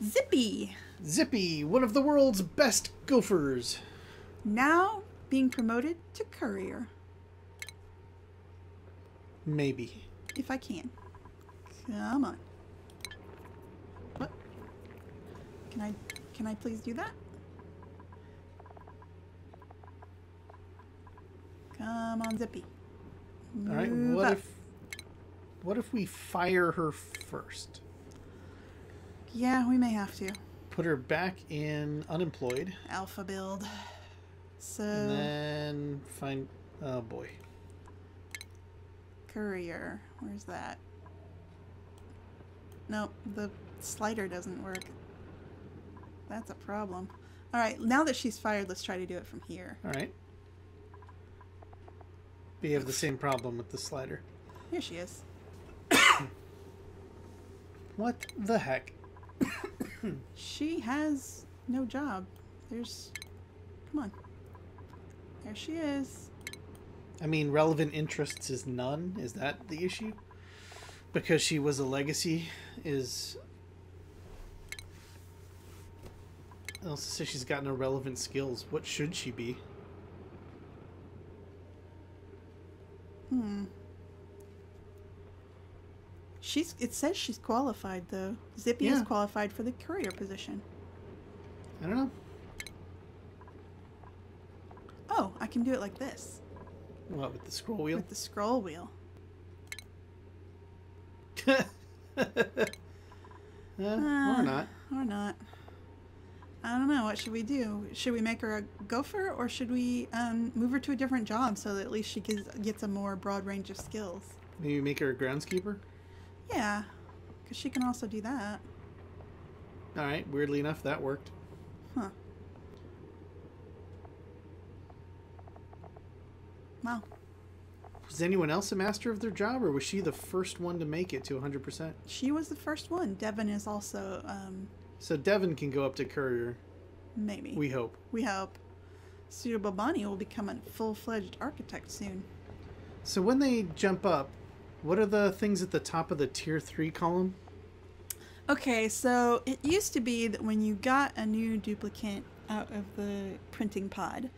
Zippy. Zippy, one of the world's best gophers. Now being promoted to courier. Maybe. If I can. Come on. What? Can I please do that? Come on, Zippy. All right. Move up. What if we fire her first? Yeah, we may have to. Put her back in unemployed. Alpha build. So And then find... Oh, boy. courier. Where's that? Nope, the slider doesn't work. That's a problem. Alright, now that she's fired, let's try to do it from here. All right. We have the same problem with the slider. Here she is. What the heck? She has no job. There's... Come on. There she is. I mean, relevant interests is none. Is that the issue? Because she was a legacy is... It also says she's got no relevant skills. What should she be? It says she's qualified, though. Zippy is qualified for the courier position. I don't know. Oh, I can do it like this. What, with the scroll wheel? With the scroll wheel. Or not. Or not. I don't know. What should we do? Should we make her a gopher, or should we move her to a different job so that at least she gets a more broad range of skills? Maybe make her a groundskeeper? Yeah, because she can also do that. Alright, weirdly enough, that worked. Huh. Wow. Was anyone else a master of their job, or was she the first one to make it to 100%? She was the first one. Devin is also, So Devin can go up to courier. maybe. We hope. We hope. Suitable Bonnie will become a full-fledged architect soon. So when they jump up, what are the things at the top of the tier 3 column? Okay, so it used to be that when you got a new duplicant out of the printing pod,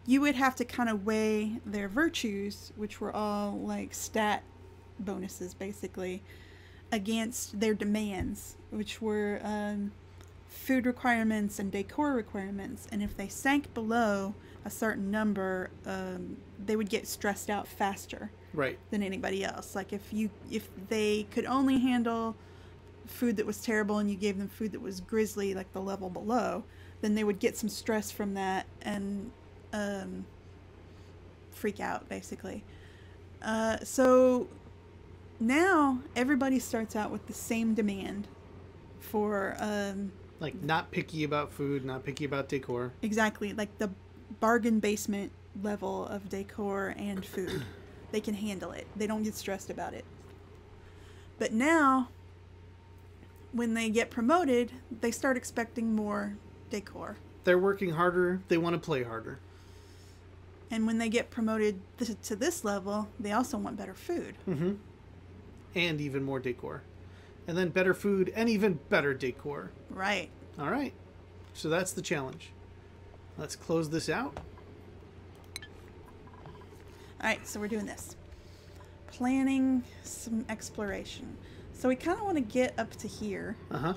you would have to kind of weigh their virtues, which were all like stat bonuses basically, against their demands, which were food requirements and decor requirements. And if they sank below a certain number, they would get stressed out faster. Right. Than anybody else. Like if they could only handle food that was terrible and you gave them food that was grisly, like the level below, then they would get some stress from that and freak out basically. So now everybody starts out with the same demand for like not picky about food, not picky about decor. exactly, like the bargain basement level of decor and food. They can handle it. They don't get stressed about it. But now, when they get promoted, they start expecting more decor. They're working harder. They want to play harder. And when they get promoted to this level, they also want better food. Mm-hmm. And even more decor. And then better food and even better decor. Right. All right. So that's the challenge. Let's close this out. Alright, so we're doing this. Planning some exploration. So we kind of want to get up to here. Uh-huh.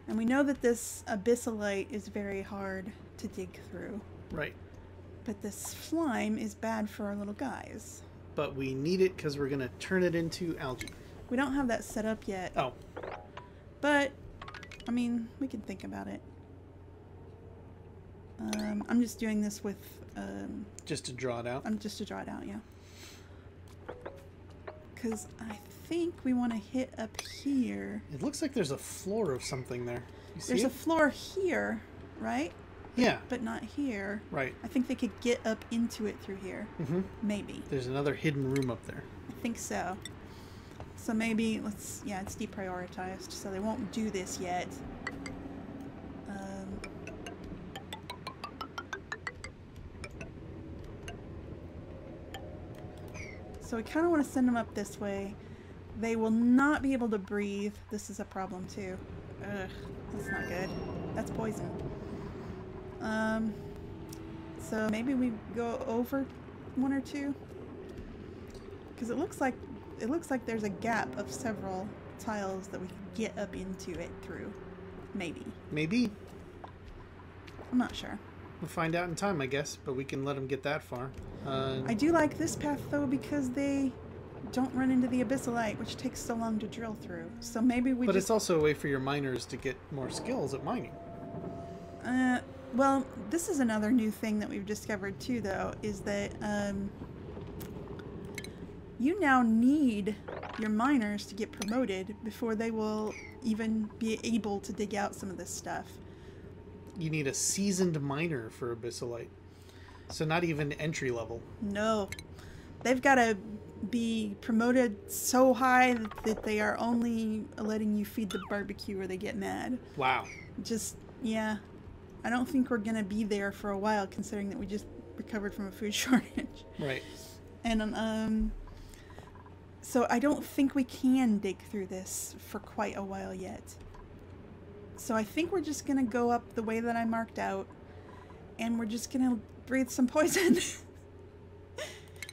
And we know that this abyssalite is very hard to dig through. Right. But this slime is bad for our little guys. But we need it because we're going to turn it into algae. We don't have that set up yet. Oh. But, I mean, we can think about it. I'm just doing this with... just to draw it out? Just to draw it out, yeah. Because I think we want to hit up here. It looks like there's a floor of something there. You see There's it? a floor here. right? Yeah. But not here. Right. I think they could get up into it through here. Mm-hmm. Maybe. There's another hidden room up there. I think so. So maybe let's, yeah, it's deprioritized, so they won't do this yet. So we kind of want to send them up this way. They will not be able to breathe. This is a problem too. Ugh, that's not good. That's poison. So maybe we go over one or two, because it looks like there's a gap of several tiles that we can get up into it through. Maybe. Maybe. I'm not sure. We'll find out in time, I guess, but we can let them get that far. I do like this path though, because they don't run into the abyssalite, which takes so long to drill through. So maybe we. But it's also a way for your miners to get more skills at mining. Well, this is another new thing that we've discovered too, though, is that you now need your miners to get promoted before they will even be able to dig out some of this stuff. You need a seasoned miner for abyssalite. So not even entry level. No. They've got to be promoted so high that they are only letting you feed the barbecue or they get mad. Wow. Just, yeah. I don't think we're going to be there for a while, considering that we just recovered from a food shortage. Right. And, so I don't think we can dig through this for quite a while yet. So I think we're just going to go up the way that I marked out, and we're just going to breathe some poison.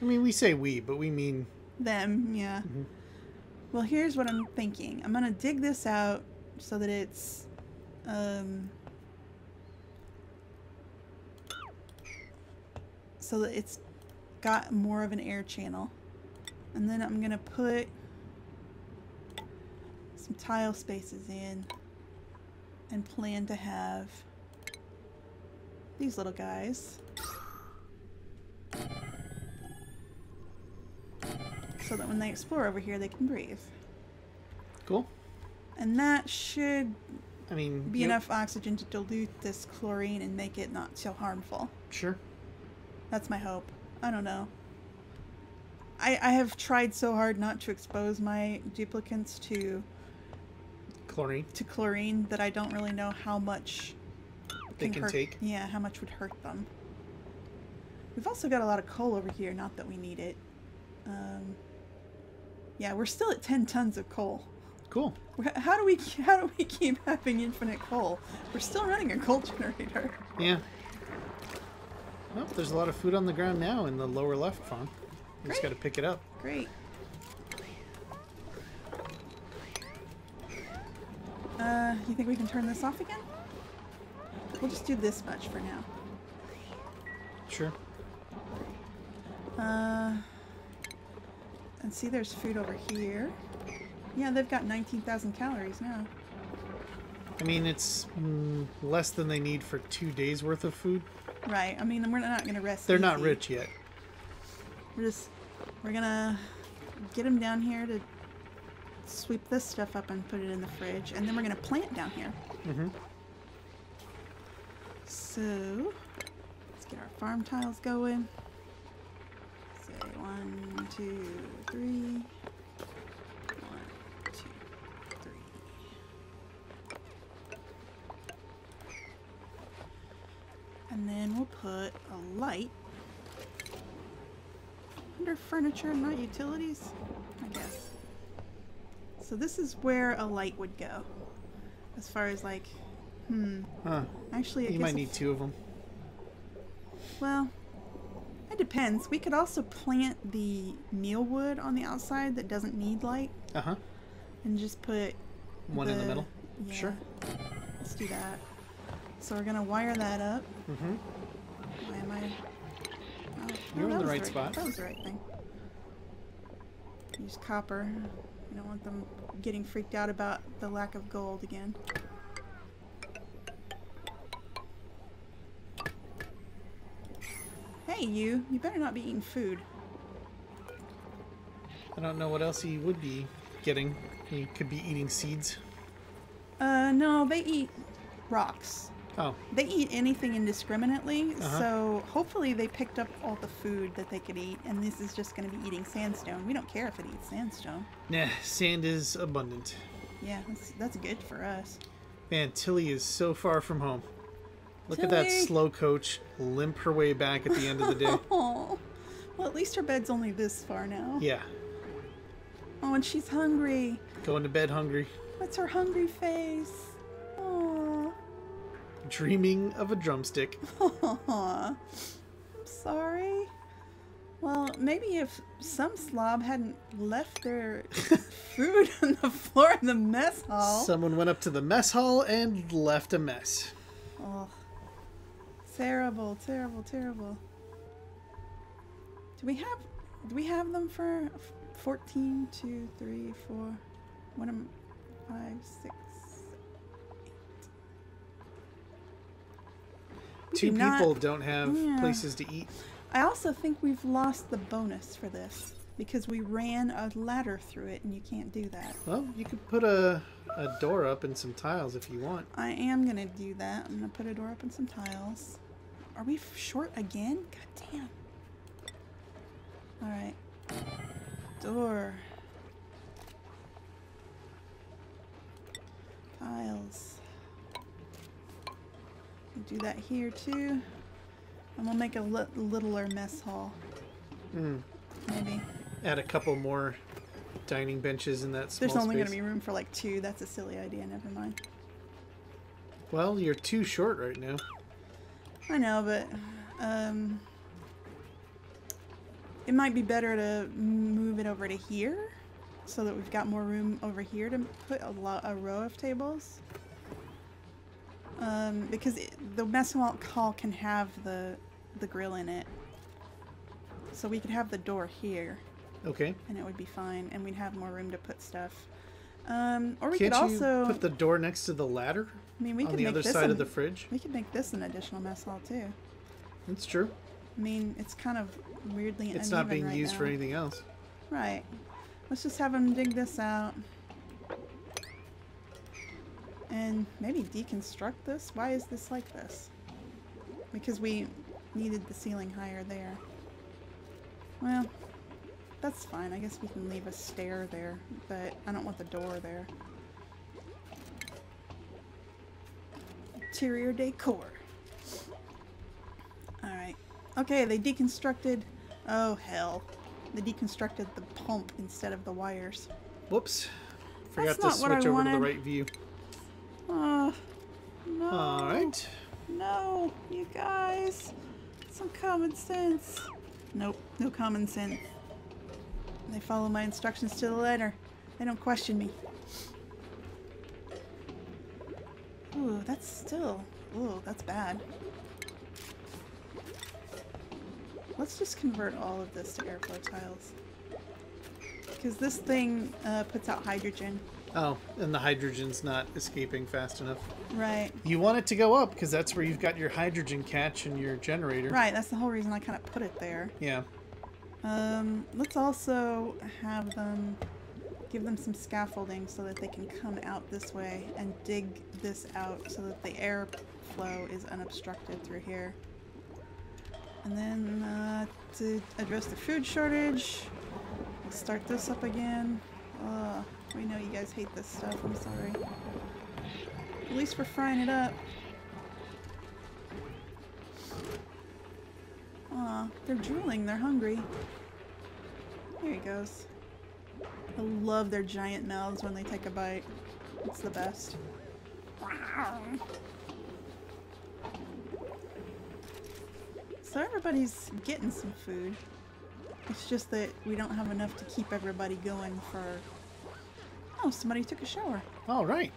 I mean, we say we, but we mean... them, yeah. Mm-hmm. Well, here's what I'm thinking. I'm going to dig this out so that it's... so that it's got more of an air channel. And then I'm going to put some tile spaces in and plan to have these little guys so that when they explore over here they can breathe. Cool. And that should be yep. enough oxygen to dilute this chlorine and make it not so harmful. Sure. That's my hope. I don't know. I have tried so hard not to expose my duplicants to chlorine that I don't really know how much they can take. Yeah, how much would hurt them. We've also got a lot of coal over here, not that we need it. Yeah, we're still at 10 tons of coal. Cool. How do we keep having infinite coal? We're still running a coal generator. Yeah. Well, there's a lot of food on the ground now in the lower left farm. We just got to pick it up. Great. You think we can turn this off again? We'll just do this much for now. Sure. And see, there's food over here. Yeah, they've got 19,000 calories now. I mean, it's less than they need for 2 days worth of food. Right. I mean, we're not going to rest. They're easy. not rich yet. We're gonna get them down here to sweep this stuff up and put it in the fridge, and then we're gonna plant down here. Mm-hmm. So let's get our farm tiles going. Say 1, 2, 3. 1, 2, 3. And then we'll put a light under furniture, not utilities, I guess. So this is where a light would go. As far as like, actually, you might need 2 of them. Well, it depends. We could also plant the mealwood on the outside that doesn't need light. Uh-huh. And just put one in the middle. Yeah, sure. Let's do that. So we're gonna wire that up. Mm-hmm. Why am I? You're in the right spot. That was the right thing. Use copper. I don't want them getting freaked out about the lack of gold again. Hey, you better not be eating food. I don't know what else he would be getting. He could be eating seeds. No, they eat rocks. Oh. They eat anything indiscriminately, so hopefully they picked up all the food that they could eat, and this is just going to be eating sandstone. We don't care if it eats sandstone. Nah, sand is abundant. Yeah, that's good for us. Man, Tilly is so far from home. Look at Tilly. that slow coach limp her way back at the end of the day. Oh, well, at least her bed's only this far now. Yeah. Oh, and she's hungry. Going to bed hungry. What's her hungry face? Oh. Dreaming of a drumstick. I'm sorry. Well, maybe if some slob hadn't left their food on the floor in the mess hall. Someone went up to the mess hall and left a mess. Oh. Terrible, terrible, terrible. Do we have them for 14, 2, 3, 4, 5, 6, 8. Two people don't have places to eat. I also think we've lost the bonus for this because we ran a ladder through it and you can't do that. Well, you could put a door up and some tiles if you want. I am going to do that. I'm going to put a door up and some tiles. Are we short again? God damn. Alright. Door. Tiles. Do that here too. And we'll make a littler mess hall. Maybe. Add a couple more dining benches in that small There's only going space. to be room for like 2. That's a silly idea. Never mind. Well, you're too short right now. I know, but it might be better to move it over to here so that we've got more room over here to put a row of tables. Because the mess hall can have the grill in it. So we could have the door here. Okay. And it would be fine, and we'd have more room to put stuff. Or we Can't could also you put the door next to the ladder? I mean, we on could the make other this side of the fridge? We could make this an additional mess hall too. That's true. I mean, it's kind of weirdly It's uneven not being right used now. for anything else. Right. Let's just have them dig this out. And maybe deconstruct this. Why is this like this? Because we needed the ceiling higher there. Well, that's fine. I guess we can leave a stair there, but I don't want the door there. Interior decor. Alright. Okay, they deconstructed... Oh, hell. They deconstructed the pump instead of the wires. Whoops. Forgot That's to not what I switch over to the wanted. right view. Oh, no. Alright. No, you guys. Some common sense. Nope, no common sense. They follow my instructions to the letter. They don't question me. Ooh, that's still... Ooh, that's bad. Let's just convert all of this to airflow tiles. Because this thing puts out hydrogen. Oh, and the hydrogen's not escaping fast enough. Right. You want it to go up because that's where you've got your hydrogen catch and your generator. Right, that's the whole reason I kind of put it there. Yeah. Let's also have them... give them some scaffolding so that they can come out this way and dig this out so that the airflow is unobstructed through here. And then to address the food shortage, we'll start this up again. We know you guys hate this stuff, I'm sorry. At least we're frying it up. Aw, they're drooling, they're hungry. There he goes. I love their giant mouths when they take a bite. It's the best. So everybody's getting some food. It's just that we don't have enough to keep everybody going for... Oh, somebody took a shower. All right.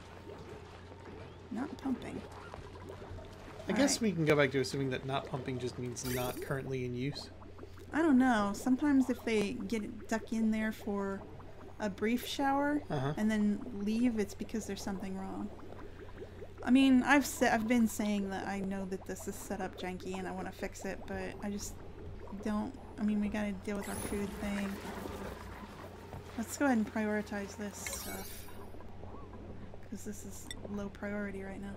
Not pumping. I guess we can go back to assuming that not pumping just means not currently in use. I don't know. Sometimes if they get duck in there for a brief shower and then leave, it's because there's something wrong. I mean, I've been saying that I know that this is set up janky and I want to fix it, but I just don't. I mean, we gotta deal with our food thing. Let's go ahead and prioritize this stuff because this is low priority right now.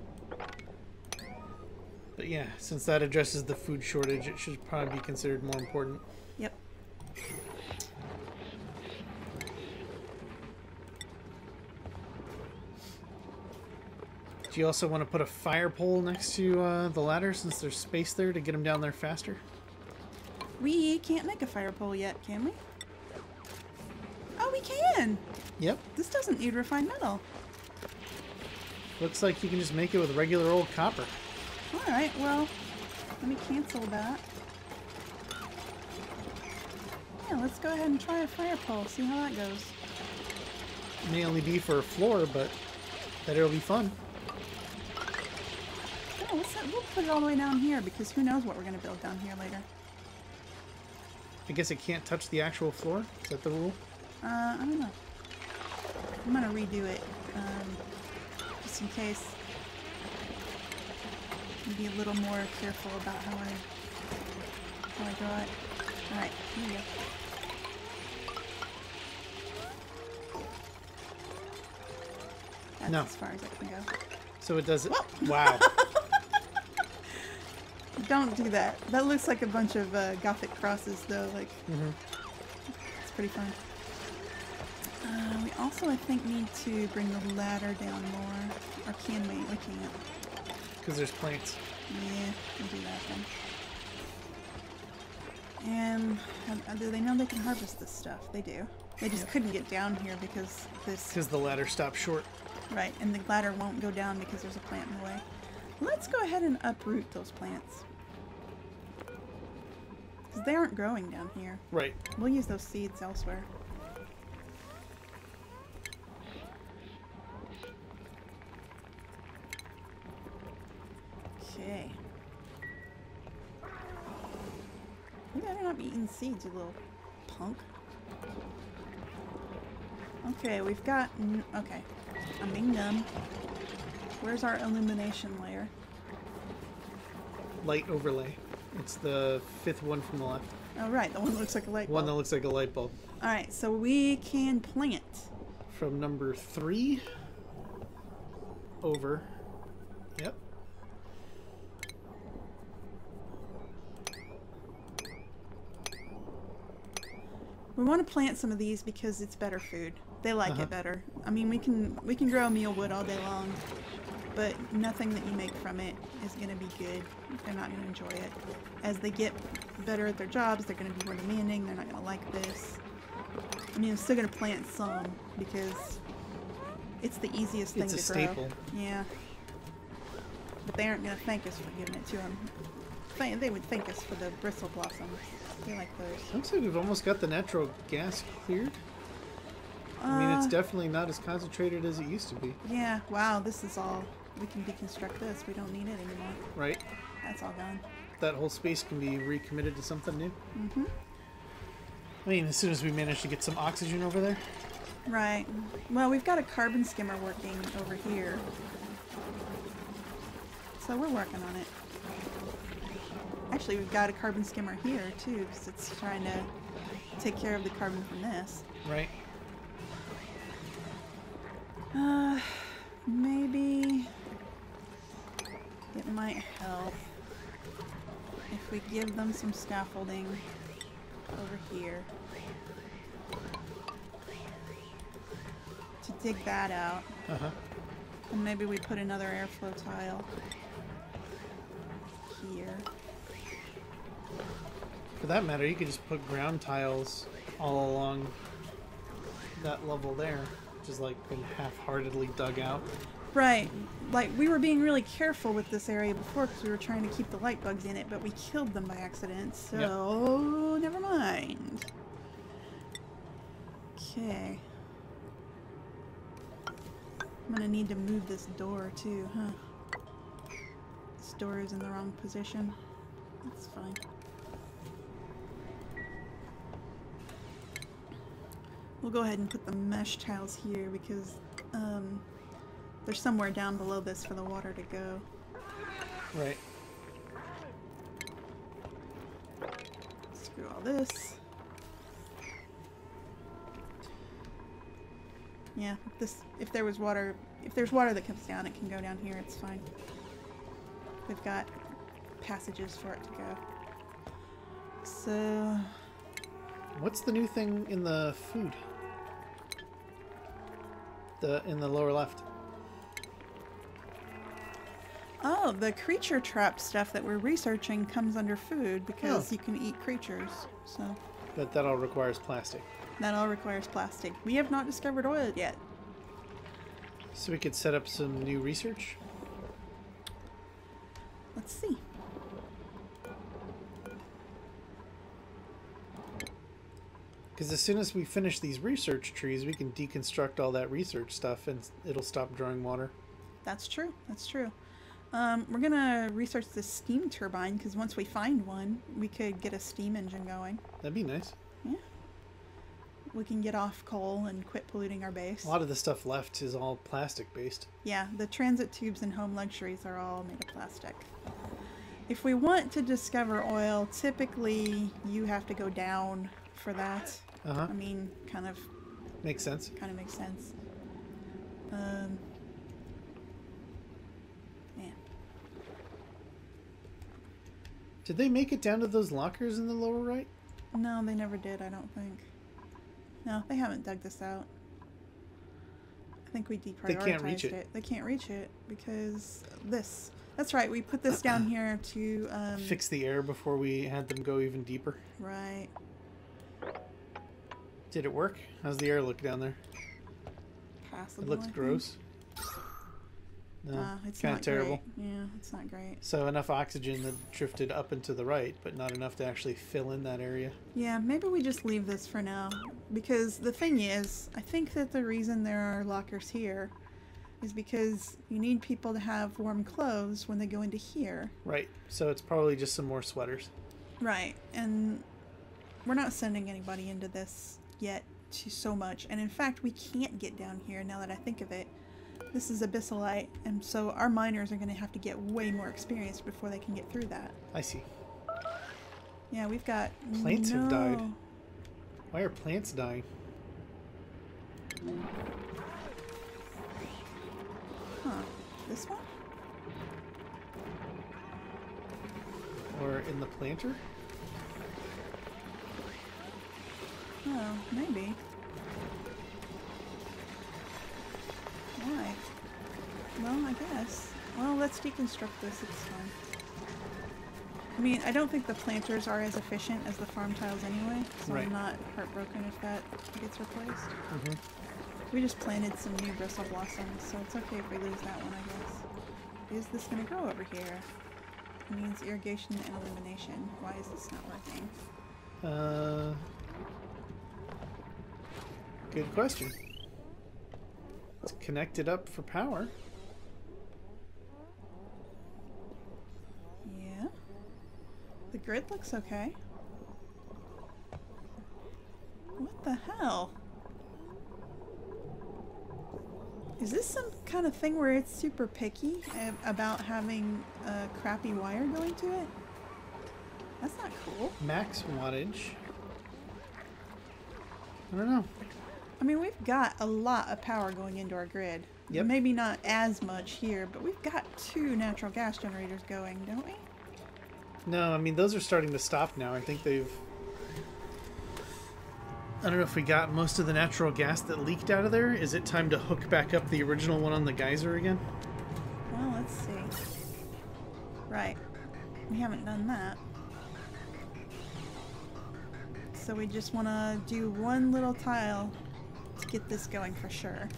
But yeah, since that addresses the food shortage, it should probably be considered more important. Yep. Do you also want to put a fire pole next to the ladder since there's space there to get them down there faster? We can't make a fire pole yet, can we? Oh, we can! Yep. This doesn't need refined metal. Looks like you can just make it with regular old copper. Alright, well, let me cancel that. Yeah, let's go ahead and try a fire pole, see how that goes. It may only be for a floor, but that it'll be fun. Oh, we'll put it all the way down here because who knows what we're going to build down here later. I guess it can't touch the actual floor? Is that the rule? I don't know. I'm going to redo it, just in case. Be a little more careful about how I draw it. Alright, here we go. That's No. as far as I can go. So it does it. Whoa. Wow. Don't do that. That looks like a bunch of Gothic crosses, though. Like, it's pretty fun. We also, I think, need to bring the ladder down more. Or can we? We can't. Because there's plants. Yeah, we'll do that then. And do they know they can harvest this stuff? They do. They just couldn't get down here because this... Because the ladder stopped short. Right, and the ladder won't go down because there's a plant in the way. Let's go ahead and uproot those plants. Because they aren't growing down here. Right. We'll use those seeds elsewhere. Okay. You better not be eating seeds, you little punk. Okay, we've got... Okay. I'm being dumb. Where's our illumination layer? Light overlay. It's the 5th one from the left. Oh, right. The one that looks like a light bulb. One that looks like a light bulb. Alright, so we can plant. From number 3 over. Yep. We want to plant some of these because it's better food. They like it better. I mean, we can grow mealwood all day long, but nothing that you make from it is going to be good. They're not going to enjoy it. As they get better at their jobs, they're going to be more demanding. They're not going to like this. I mean, I'm still going to plant some because it's the easiest thing to grow. It's a staple. Yeah. But they aren't going to thank us for giving it to them. They would thank us for the bristle blossoms. They like those. Looks like we've almost got the natural gas cleared. I mean, it's definitely not as concentrated as it used to be. Yeah, wow, this is all... We can deconstruct this. We don't need it anymore. Right. That's all gone. That whole space can be recommitted to something new. Mm-hmm. I mean, as soon as we manage to get some oxygen over there. Right. Well, we've got a carbon skimmer working over here. So we're working on it. Actually, we've got a carbon skimmer here, too, because it's trying to take care of the carbon from this. Right. Maybe it might help if we give them some scaffolding over here to dig that out. And maybe we put another airflow tile here. For that matter, you could just put ground tiles all along that level there, which has like been half-heartedly dug out. Right. Like, we were being really careful with this area before because we were trying to keep the light bugs in it, but we killed them by accident, so never mind. Okay. I'm gonna need to move this door too, huh? This door is in the wrong position. That's fine. We'll go ahead and put the mesh tiles here because there's somewhere down below this for the water to go. Right. Screw all this. Yeah, if there's water that comes down, it can go down here, it's fine. We've got passages for it to go. So... What's the new thing in the food? In the lower left. Oh, the creature trap stuff that we're researching comes under food because you can eat creatures. So But that all requires plastic. that all requires plastic. We have not discovered oil yet. So we could set up some new research. Let's see. Because as soon as we finish these research trees, we can deconstruct all that research stuff and it'll stop drawing water. That's true. That's true. We're going to research the steam turbine because once we find one, we could get a steam engine going. That'd be nice. Yeah. We can get off coal and quit polluting our base. A lot of the stuff left is all plastic based. Yeah, the transit tubes and home luxuries are all made of plastic. If we want to discover oil, typically you have to go down for that. Uh-huh. I mean, kind of Makes sense. makes sense. Yeah. Did they make it down to those lockers in the lower right? No, they never did, I don't think. No, they haven't dug this out. I think we deprioritized They can't reach it. They can't reach it because this. That's right, we put this down here to... Fix the air before we had them go even deeper. Right. Did it work? How's the air look down there? Passable, It looks I think. gross. No, It's kind not of terrible. Great. Yeah, it's not great. So enough oxygen that drifted up and to the right, but not enough to actually fill in that area. Yeah, maybe we just leave this for now. Because the thing is, I think that the reason there are lockers here is because you need people to have warm clothes when they go into here. Right. So it's probably just some more sweaters. Right. And we're not sending anybody into this yet so much. And in fact, we can't get down here now that I think of it. This is abyssalite, and so our miners are going to have to get way more experience before they can get through that. I see. Yeah, we've got... Plants have died. Why are plants dying? Huh. This one? Or in the planter? Oh, maybe. Why? Well, I guess. Well, let's deconstruct this. It's fine. I mean, I don't think the planters are as efficient as the farm tiles anyway, so Right. I'm not heartbroken if that gets replaced. Mm-hmm. We just planted some new bristle blossoms, so it's okay if we lose that one, I guess. Is this going to grow over here? It means irrigation and illumination. Why is this not working? Good question. It's connected up for power. Yeah. The grid looks okay. What the hell? Is this some kind of thing where it's super picky about having a crappy wire going to it? That's not cool. Max wattage. I don't know. I mean, we've got a lot of power going into our grid. Yep. Maybe not as much here, but we've got 2 natural gas generators going, don't we? No, I mean, those are starting to stop now. I think they've... I don't know if we got most of the natural gas that leaked out of there. Is it time to hook back up the original one on the geyser again? Well, let's see. Right. We haven't done that. So we just want to do one little tile to get this going for sure.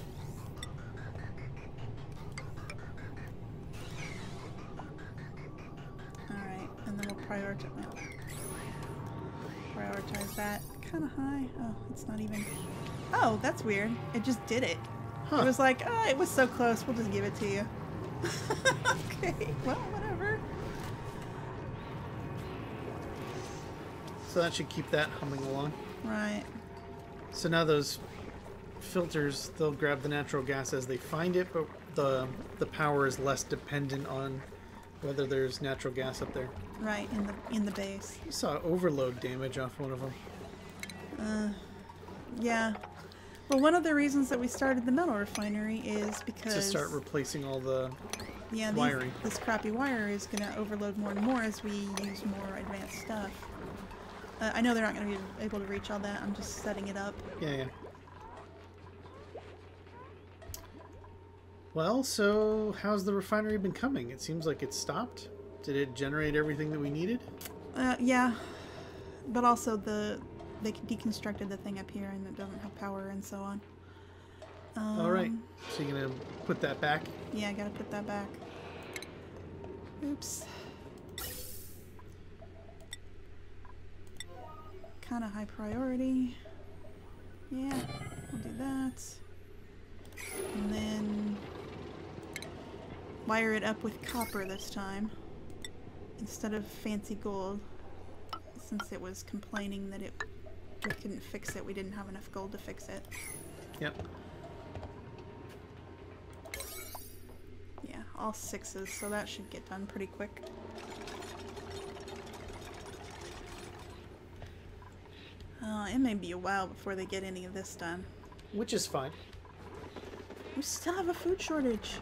Alright, and then we'll prioritize that. Kind of high. Oh, it's not even... Oh, that's weird. It just did it. Huh. It was like, oh, it was so close, we'll just give it to you. Okay, well, whatever. So that should keep that humming along. Right. So now those filters, they'll grab the natural gas as they find it, but the power is less dependent on whether there's natural gas up there. Right, in the base. I saw overload damage off one of them. Yeah. Well, one of the reasons that we started the metal refinery is because... To start replacing all the Yeah, wiring. this crappy wire is going to overload more and more as we use more advanced stuff. I know they're not going to be able to reach all that. I'm just setting it up. Yeah. Well, so how's the refinery been coming? It seems like it stopped. Did it generate everything that we needed? Yeah. But also they deconstructed the thing up here and it doesn't have power and so on. Alright. So you're going to put that back? Yeah, I got to put that back. Oops. Kind of high priority. Yeah, we'll do that. And then wire it up with copper this time instead of fancy gold, since it was complaining that we couldn't fix it. We didn't have enough gold to fix it. Yep. Yeah, all 6s, so that should get done pretty quick. It may be a while before they get any of this done. Which is fine. We still have a food shortage.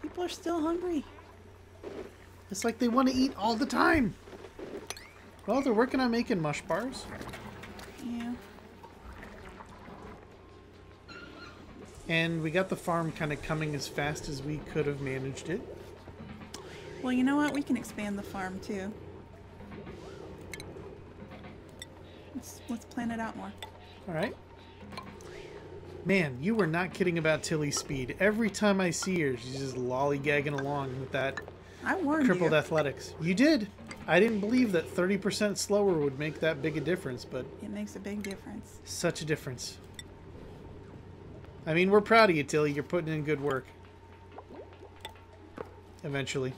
People are still hungry. It's like they want to eat all the time. Well, they're working on making mush bars. Yeah. And we got the farm kind of coming as fast as we could have managed it. Well, you know what? We can expand the farm too. Let's plan it out more. All right. Man, you were not kidding about Tilly's speed. Every time I see her, she's just lollygagging along with that I warned crippled you. athletics. You did. I didn't believe that 30% slower would make that big a difference, but It makes a big difference. such a difference. I mean, we're proud of you, Tilly. You're putting in good work. Eventually.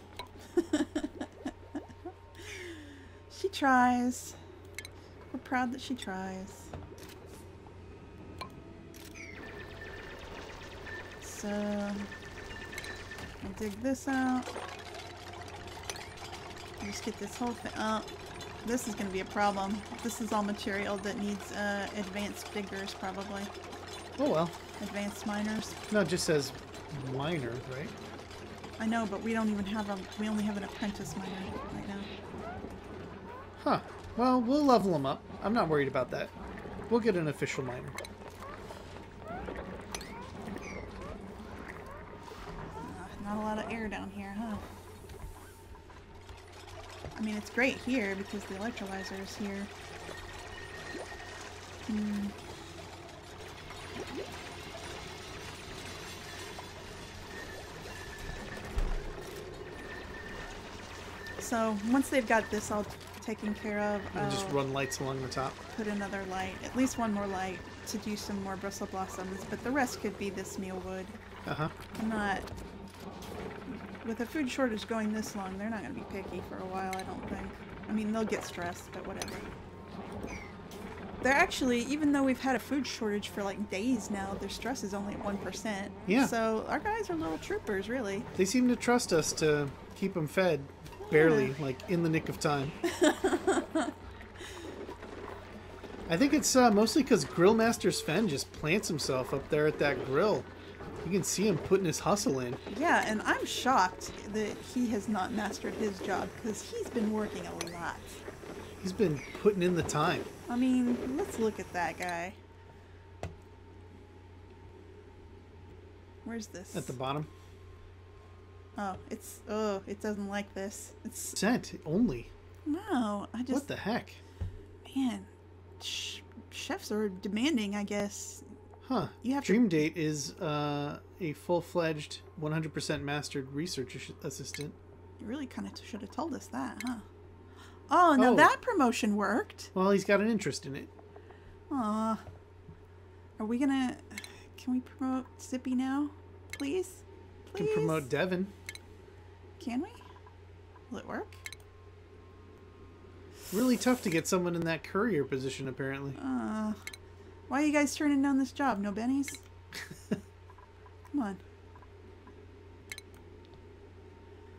She tries. We're proud that she tries. So, I'll dig this out. Just get this whole thing up. This is going to be a problem. This is all material that needs advanced diggers, probably. Oh well. Advanced miners. No, it just says minor, right? I know, but we don't even have a. We only have an apprentice miner right now. Huh. Well, we'll level them up. I'm not worried about that. We'll get an official miner. Not a lot of air down here, huh? I mean, it's great here because the electrolyzer is here. So once they've got this all taken care of, And just I'll run lights along the top. put another light, at least one more light, to do some more bristle blossoms. But the rest could be this meal wood. Uh-huh. I'm not. With a food shortage going this long, they're not going to be picky for a while, I don't think. I mean, they'll get stressed, but whatever. They're actually, even though we've had a food shortage for like days now, their stress is only at 1%. Yeah. So our guys are little troopers, really. They seem to trust us to keep them fed. Barely, like in the nick of time. I think it's mostly because Grillmaster Sven just plants himself up there at that grill. You can see him putting his hustle in. Yeah, and I'm shocked that he has not mastered his job because he's been working a lot. He's been putting in the time. I mean, let's look at that guy. Where's this? At the bottom. Oh, it doesn't like this. It's Cent only. no, I just What the heck? man, chefs are demanding, I guess. Huh. You have Dream Date is a full-fledged, 100% mastered research assistant. You really kind of should have told us that, huh? Oh, now Oh. that promotion worked. Well, he's got an interest in it. Aw. Are we gonna? Can we promote Zippy now, please? Can promote Devin. Can we? Will it work? Really tough to get someone in that courier position, apparently. Why are you guys turning down this job? No bennies? Come on.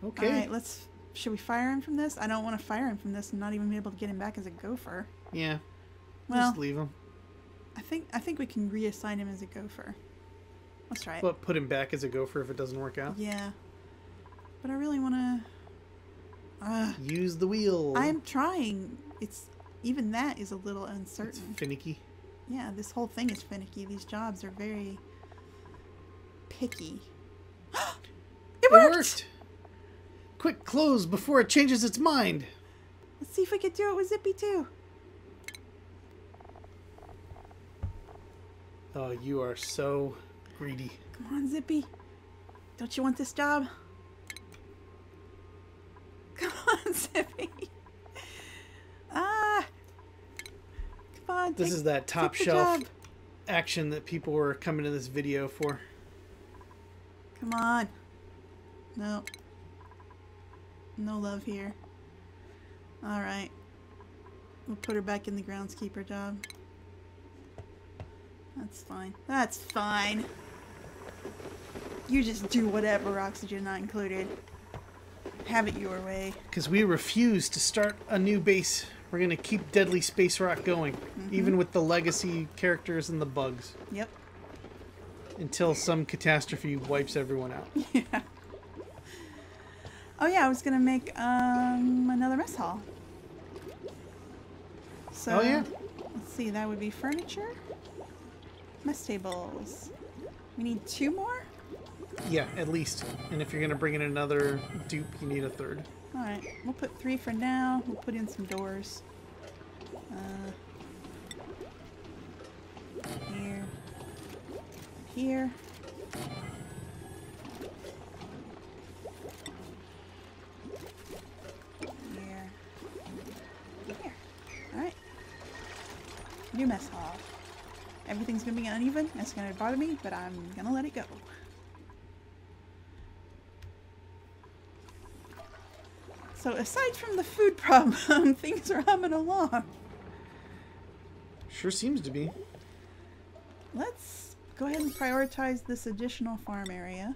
Okay. Alright, should we fire him from this? I don't want to fire him from this and not even be able to get him back as a gopher. Yeah. Well, Just leave him. I think we can reassign him as a gopher. Let's try it. But put him back as a gopher if it doesn't work out. Yeah. But I really want to... Use the wheel. I'm trying. It's... Even that is a little uncertain. It's finicky. Yeah, this whole thing is finicky. These jobs are very picky. It worked! Quick, close before it changes its mind. Let's see if we could do it with Zippy too. Oh, you are so greedy. Come on, Zippy. Don't you want this job? Come on, Zippy. Ah. Come on. This is that top shelf action that people were coming to this video for. Come on. No. No love here. Alright. We'll put her back in the groundskeeper job. That's fine. That's fine. You just do whatever, oxygen not included. Have it your way. Because we refuse to start a new base. We're going to keep Deadly Spacerock going. Even with the legacy characters and the bugs. Yep. Until some catastrophe wipes everyone out. Yeah. Oh yeah, I was going to make another mess hall. So, oh yeah? Let's see, that would be furniture. Mess tables. We need 2 more? Yeah, at least. And if you're going to bring in another dupe, you need a 3rd. Alright, we'll put 3 for now. We'll put in some doors. Here. Here. Here. Here. Alright. New mess hall. Everything's gonna be uneven. That's gonna bother me, but I'm gonna let it go. So aside from the food problem, things are humming along. Sure seems to be. Let's go ahead and prioritize this additional farm area.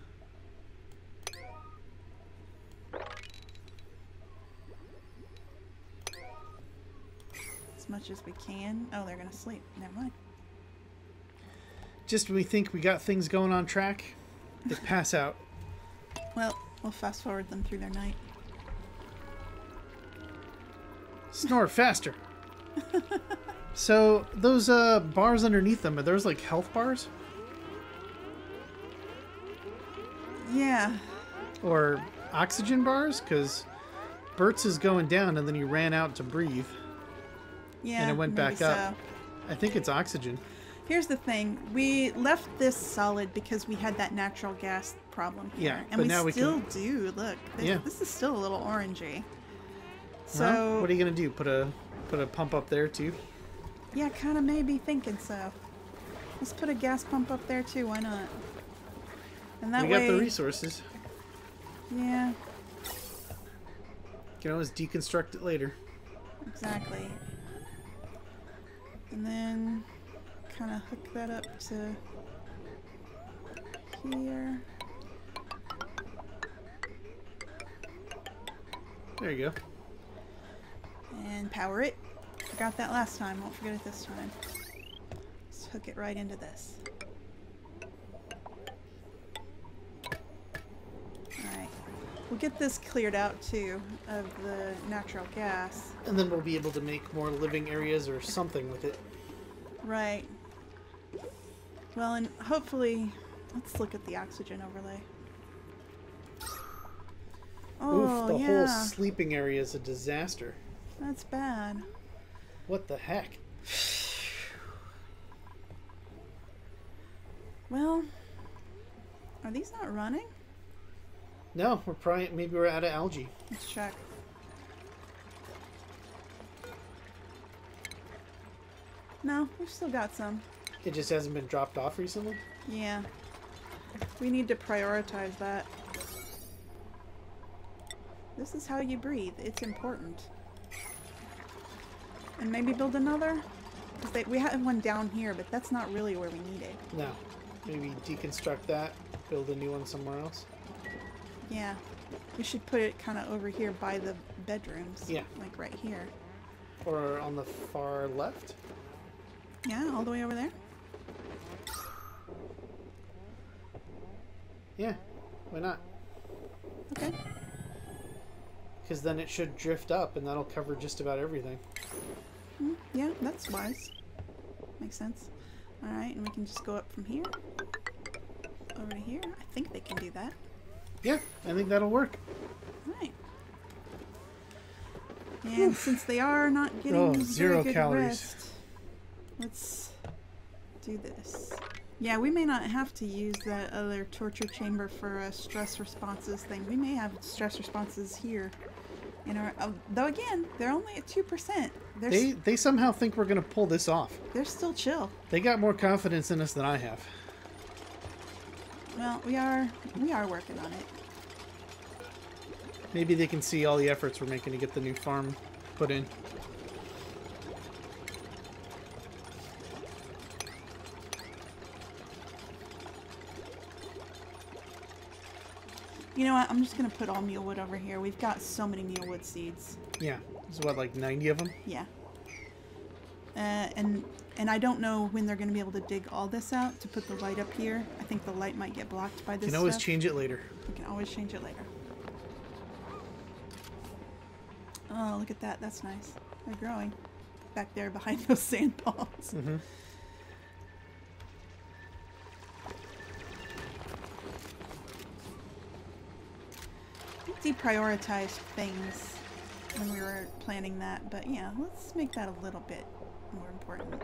As much as we can. Oh, they're gonna sleep. Never mind. Just when we think we got things going on track, they pass out. Well, we'll fast forward them through their night. Snore faster. So those bars underneath them, are those like health bars? Yeah. Or oxygen bars? Because Bert's is going down and then he ran out to breathe. Yeah. And it went back maybe up. so. I think it's oxygen. Here's the thing. We left this solid because we had that natural gas problem here. Yeah, and but we now we still can... do. Look, this is still a little orangey. So well, what are you gonna do? Put a pump up there too? Yeah, kind of maybe thinking so. Let's put a gas pump up there too. Why not? And that we way, got the resources. Yeah. You can always deconstruct it later. Exactly. And then kind of hook that up to here. There you go. And power it. Forgot that last time. Won't forget it this time. Let's hook it right into this. Alright. We'll get this cleared out too of the natural gas. And then we'll be able to make more living areas or something with it. Right. Well, and hopefully, let's look at the oxygen overlay. Oh, Oof, the yeah. whole sleeping area is a disaster. That's bad. What the heck? Well, are these not running? No, we're probably, maybe we're out of algae. Let's check. No, we've still got some. It just hasn't been dropped off recently? Yeah. We need to prioritize that. This is how you breathe. It's important. And maybe build another? Because we have one down here, but that's not really where we need it. No. Maybe deconstruct that, build a new one somewhere else. Yeah. We should put it kind of over here by the bedrooms. Yeah. Like right here. Or on the far left? Yeah, all the way over there. Yeah, why not? Okay. Because then it should drift up, and that'll cover just about everything. Yeah, that's wise. Makes sense. Alright, and we can just go up from here. Over to here. I think they can do that. Yeah, I think that'll work. Alright. And since they are not getting zero very good calories. rest, let's do this. Yeah, we may not have to use that other torture chamber for a stress responses thing. We may have stress responses here. In our, though again, they're only at 2%. They somehow think we're gonna pull this off. They're still chill. They got more confidence in us than I have. Well, we are working on it. Maybe they can see all the efforts we're making to get the new farm put in. You know what? I'm just gonna put all mealwood over here. We've got so many mealwood seeds. Yeah, there's what, like 90 of them? Yeah. And I don't know when they're gonna be able to dig all this out to put the light up here. I think the light might get blocked by this. You can always stuff. change it later. We can always change it later. Oh, look at that. That's nice. They're growing back there behind those sand balls. Mm-hmm. Deprioritized things when we were planning that, but yeah, let's make that a little bit more important.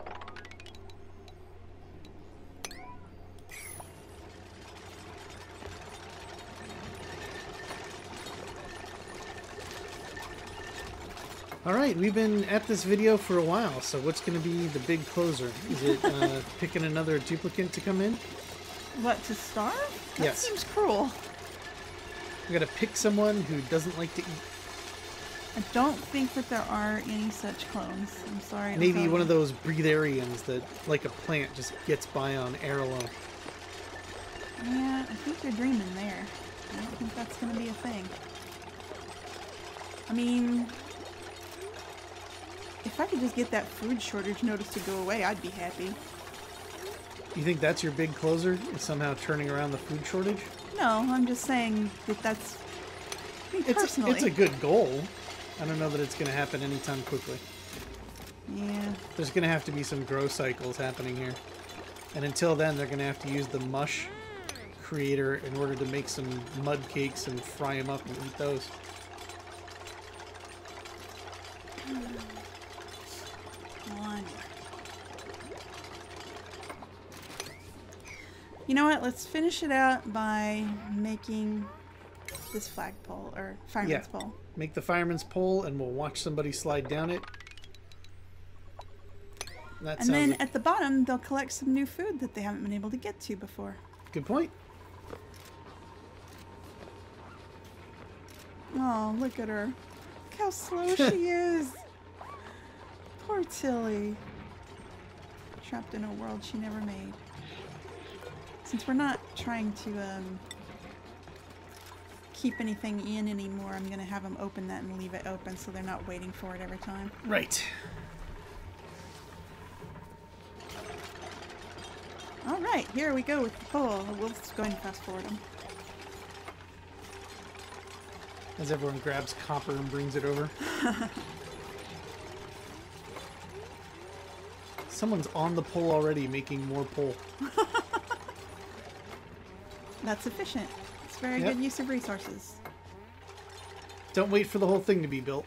Alright, we've been at this video for a while, so what's going to be the big closer? Is it picking another duplicant to come in? What, to starve? That Yes. seems cruel. We gotta pick someone who doesn't like to eat. I don't think that there are any such clones. I'm sorry. to Maybe tell one you. of those breatharians that, like a plant, just gets by on air alone. Yeah, I think you're dreaming there. I don't think that's going to be a thing. I mean, if I could just get that food shortage notice to go away, I'd be happy. You think that's your big closer? Is somehow turning around the food shortage? No, I'm just saying that that's me personally. It's a good goal. I don't know that it's going to happen anytime quickly. Yeah. There's going to have to be some grow cycles happening here. And until then, they're going to have to use the mush creator in order to make some mud cakes and fry them up and eat those. One. You know what? Let's finish it out by making this flagpole, or fireman's pole. Make the fireman's pole and we'll watch somebody slide down it. That And then at the bottom, they'll collect some new food that they haven't been able to get to before. good point. Oh, look at her. Look how slow she is. Poor Tilly. Trapped in a world she never made. Since we're not trying to keep anything in anymore, I'm going to have them open that and leave it open so they're not waiting for it every time. Right. Alright, here we go with the pole. We'll just go ahead and fast forward them. As everyone grabs copper and brings it over. Someone's on the pole already making more pole. That's efficient. It's very good use of resources. Don't wait for the whole thing to be built.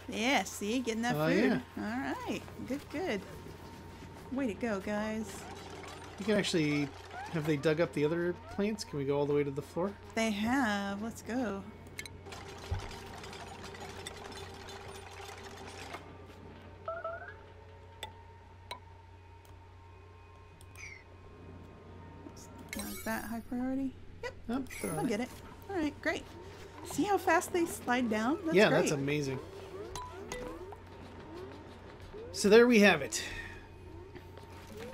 Yeah, see? Getting that Oh, food. yeah. Alright. Good, good. Way to go, guys. You can actually... Have they dug up the other plants? Can we go all the way to the floor? They have. Let's go. Is that high priority? Yep. Oh, put it on I'll it. get it. Alright, great. See how fast they slide down? That's Yeah, great. that's amazing. So there we have it.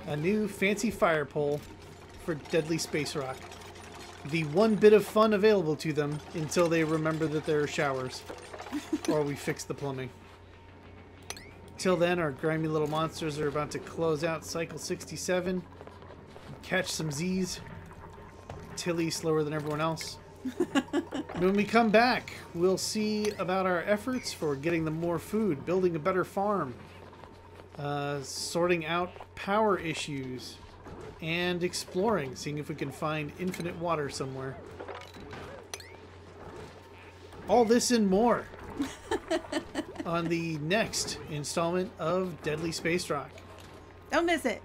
A new fancy fire pole for Deadly Spacerock. The one bit of fun available to them until they remember that there are showers. Or we fix the plumbing. Till then, our grimy little monsters are about to close out Cycle 67. Catch some Z's. Tilly slower than everyone else. When we come back, we'll see about our efforts for getting them more food, building a better farm, sorting out power issues, and exploring, seeing if we can find infinite water somewhere. All this and more on the next installment of Deadly Spacerock. Don't miss it.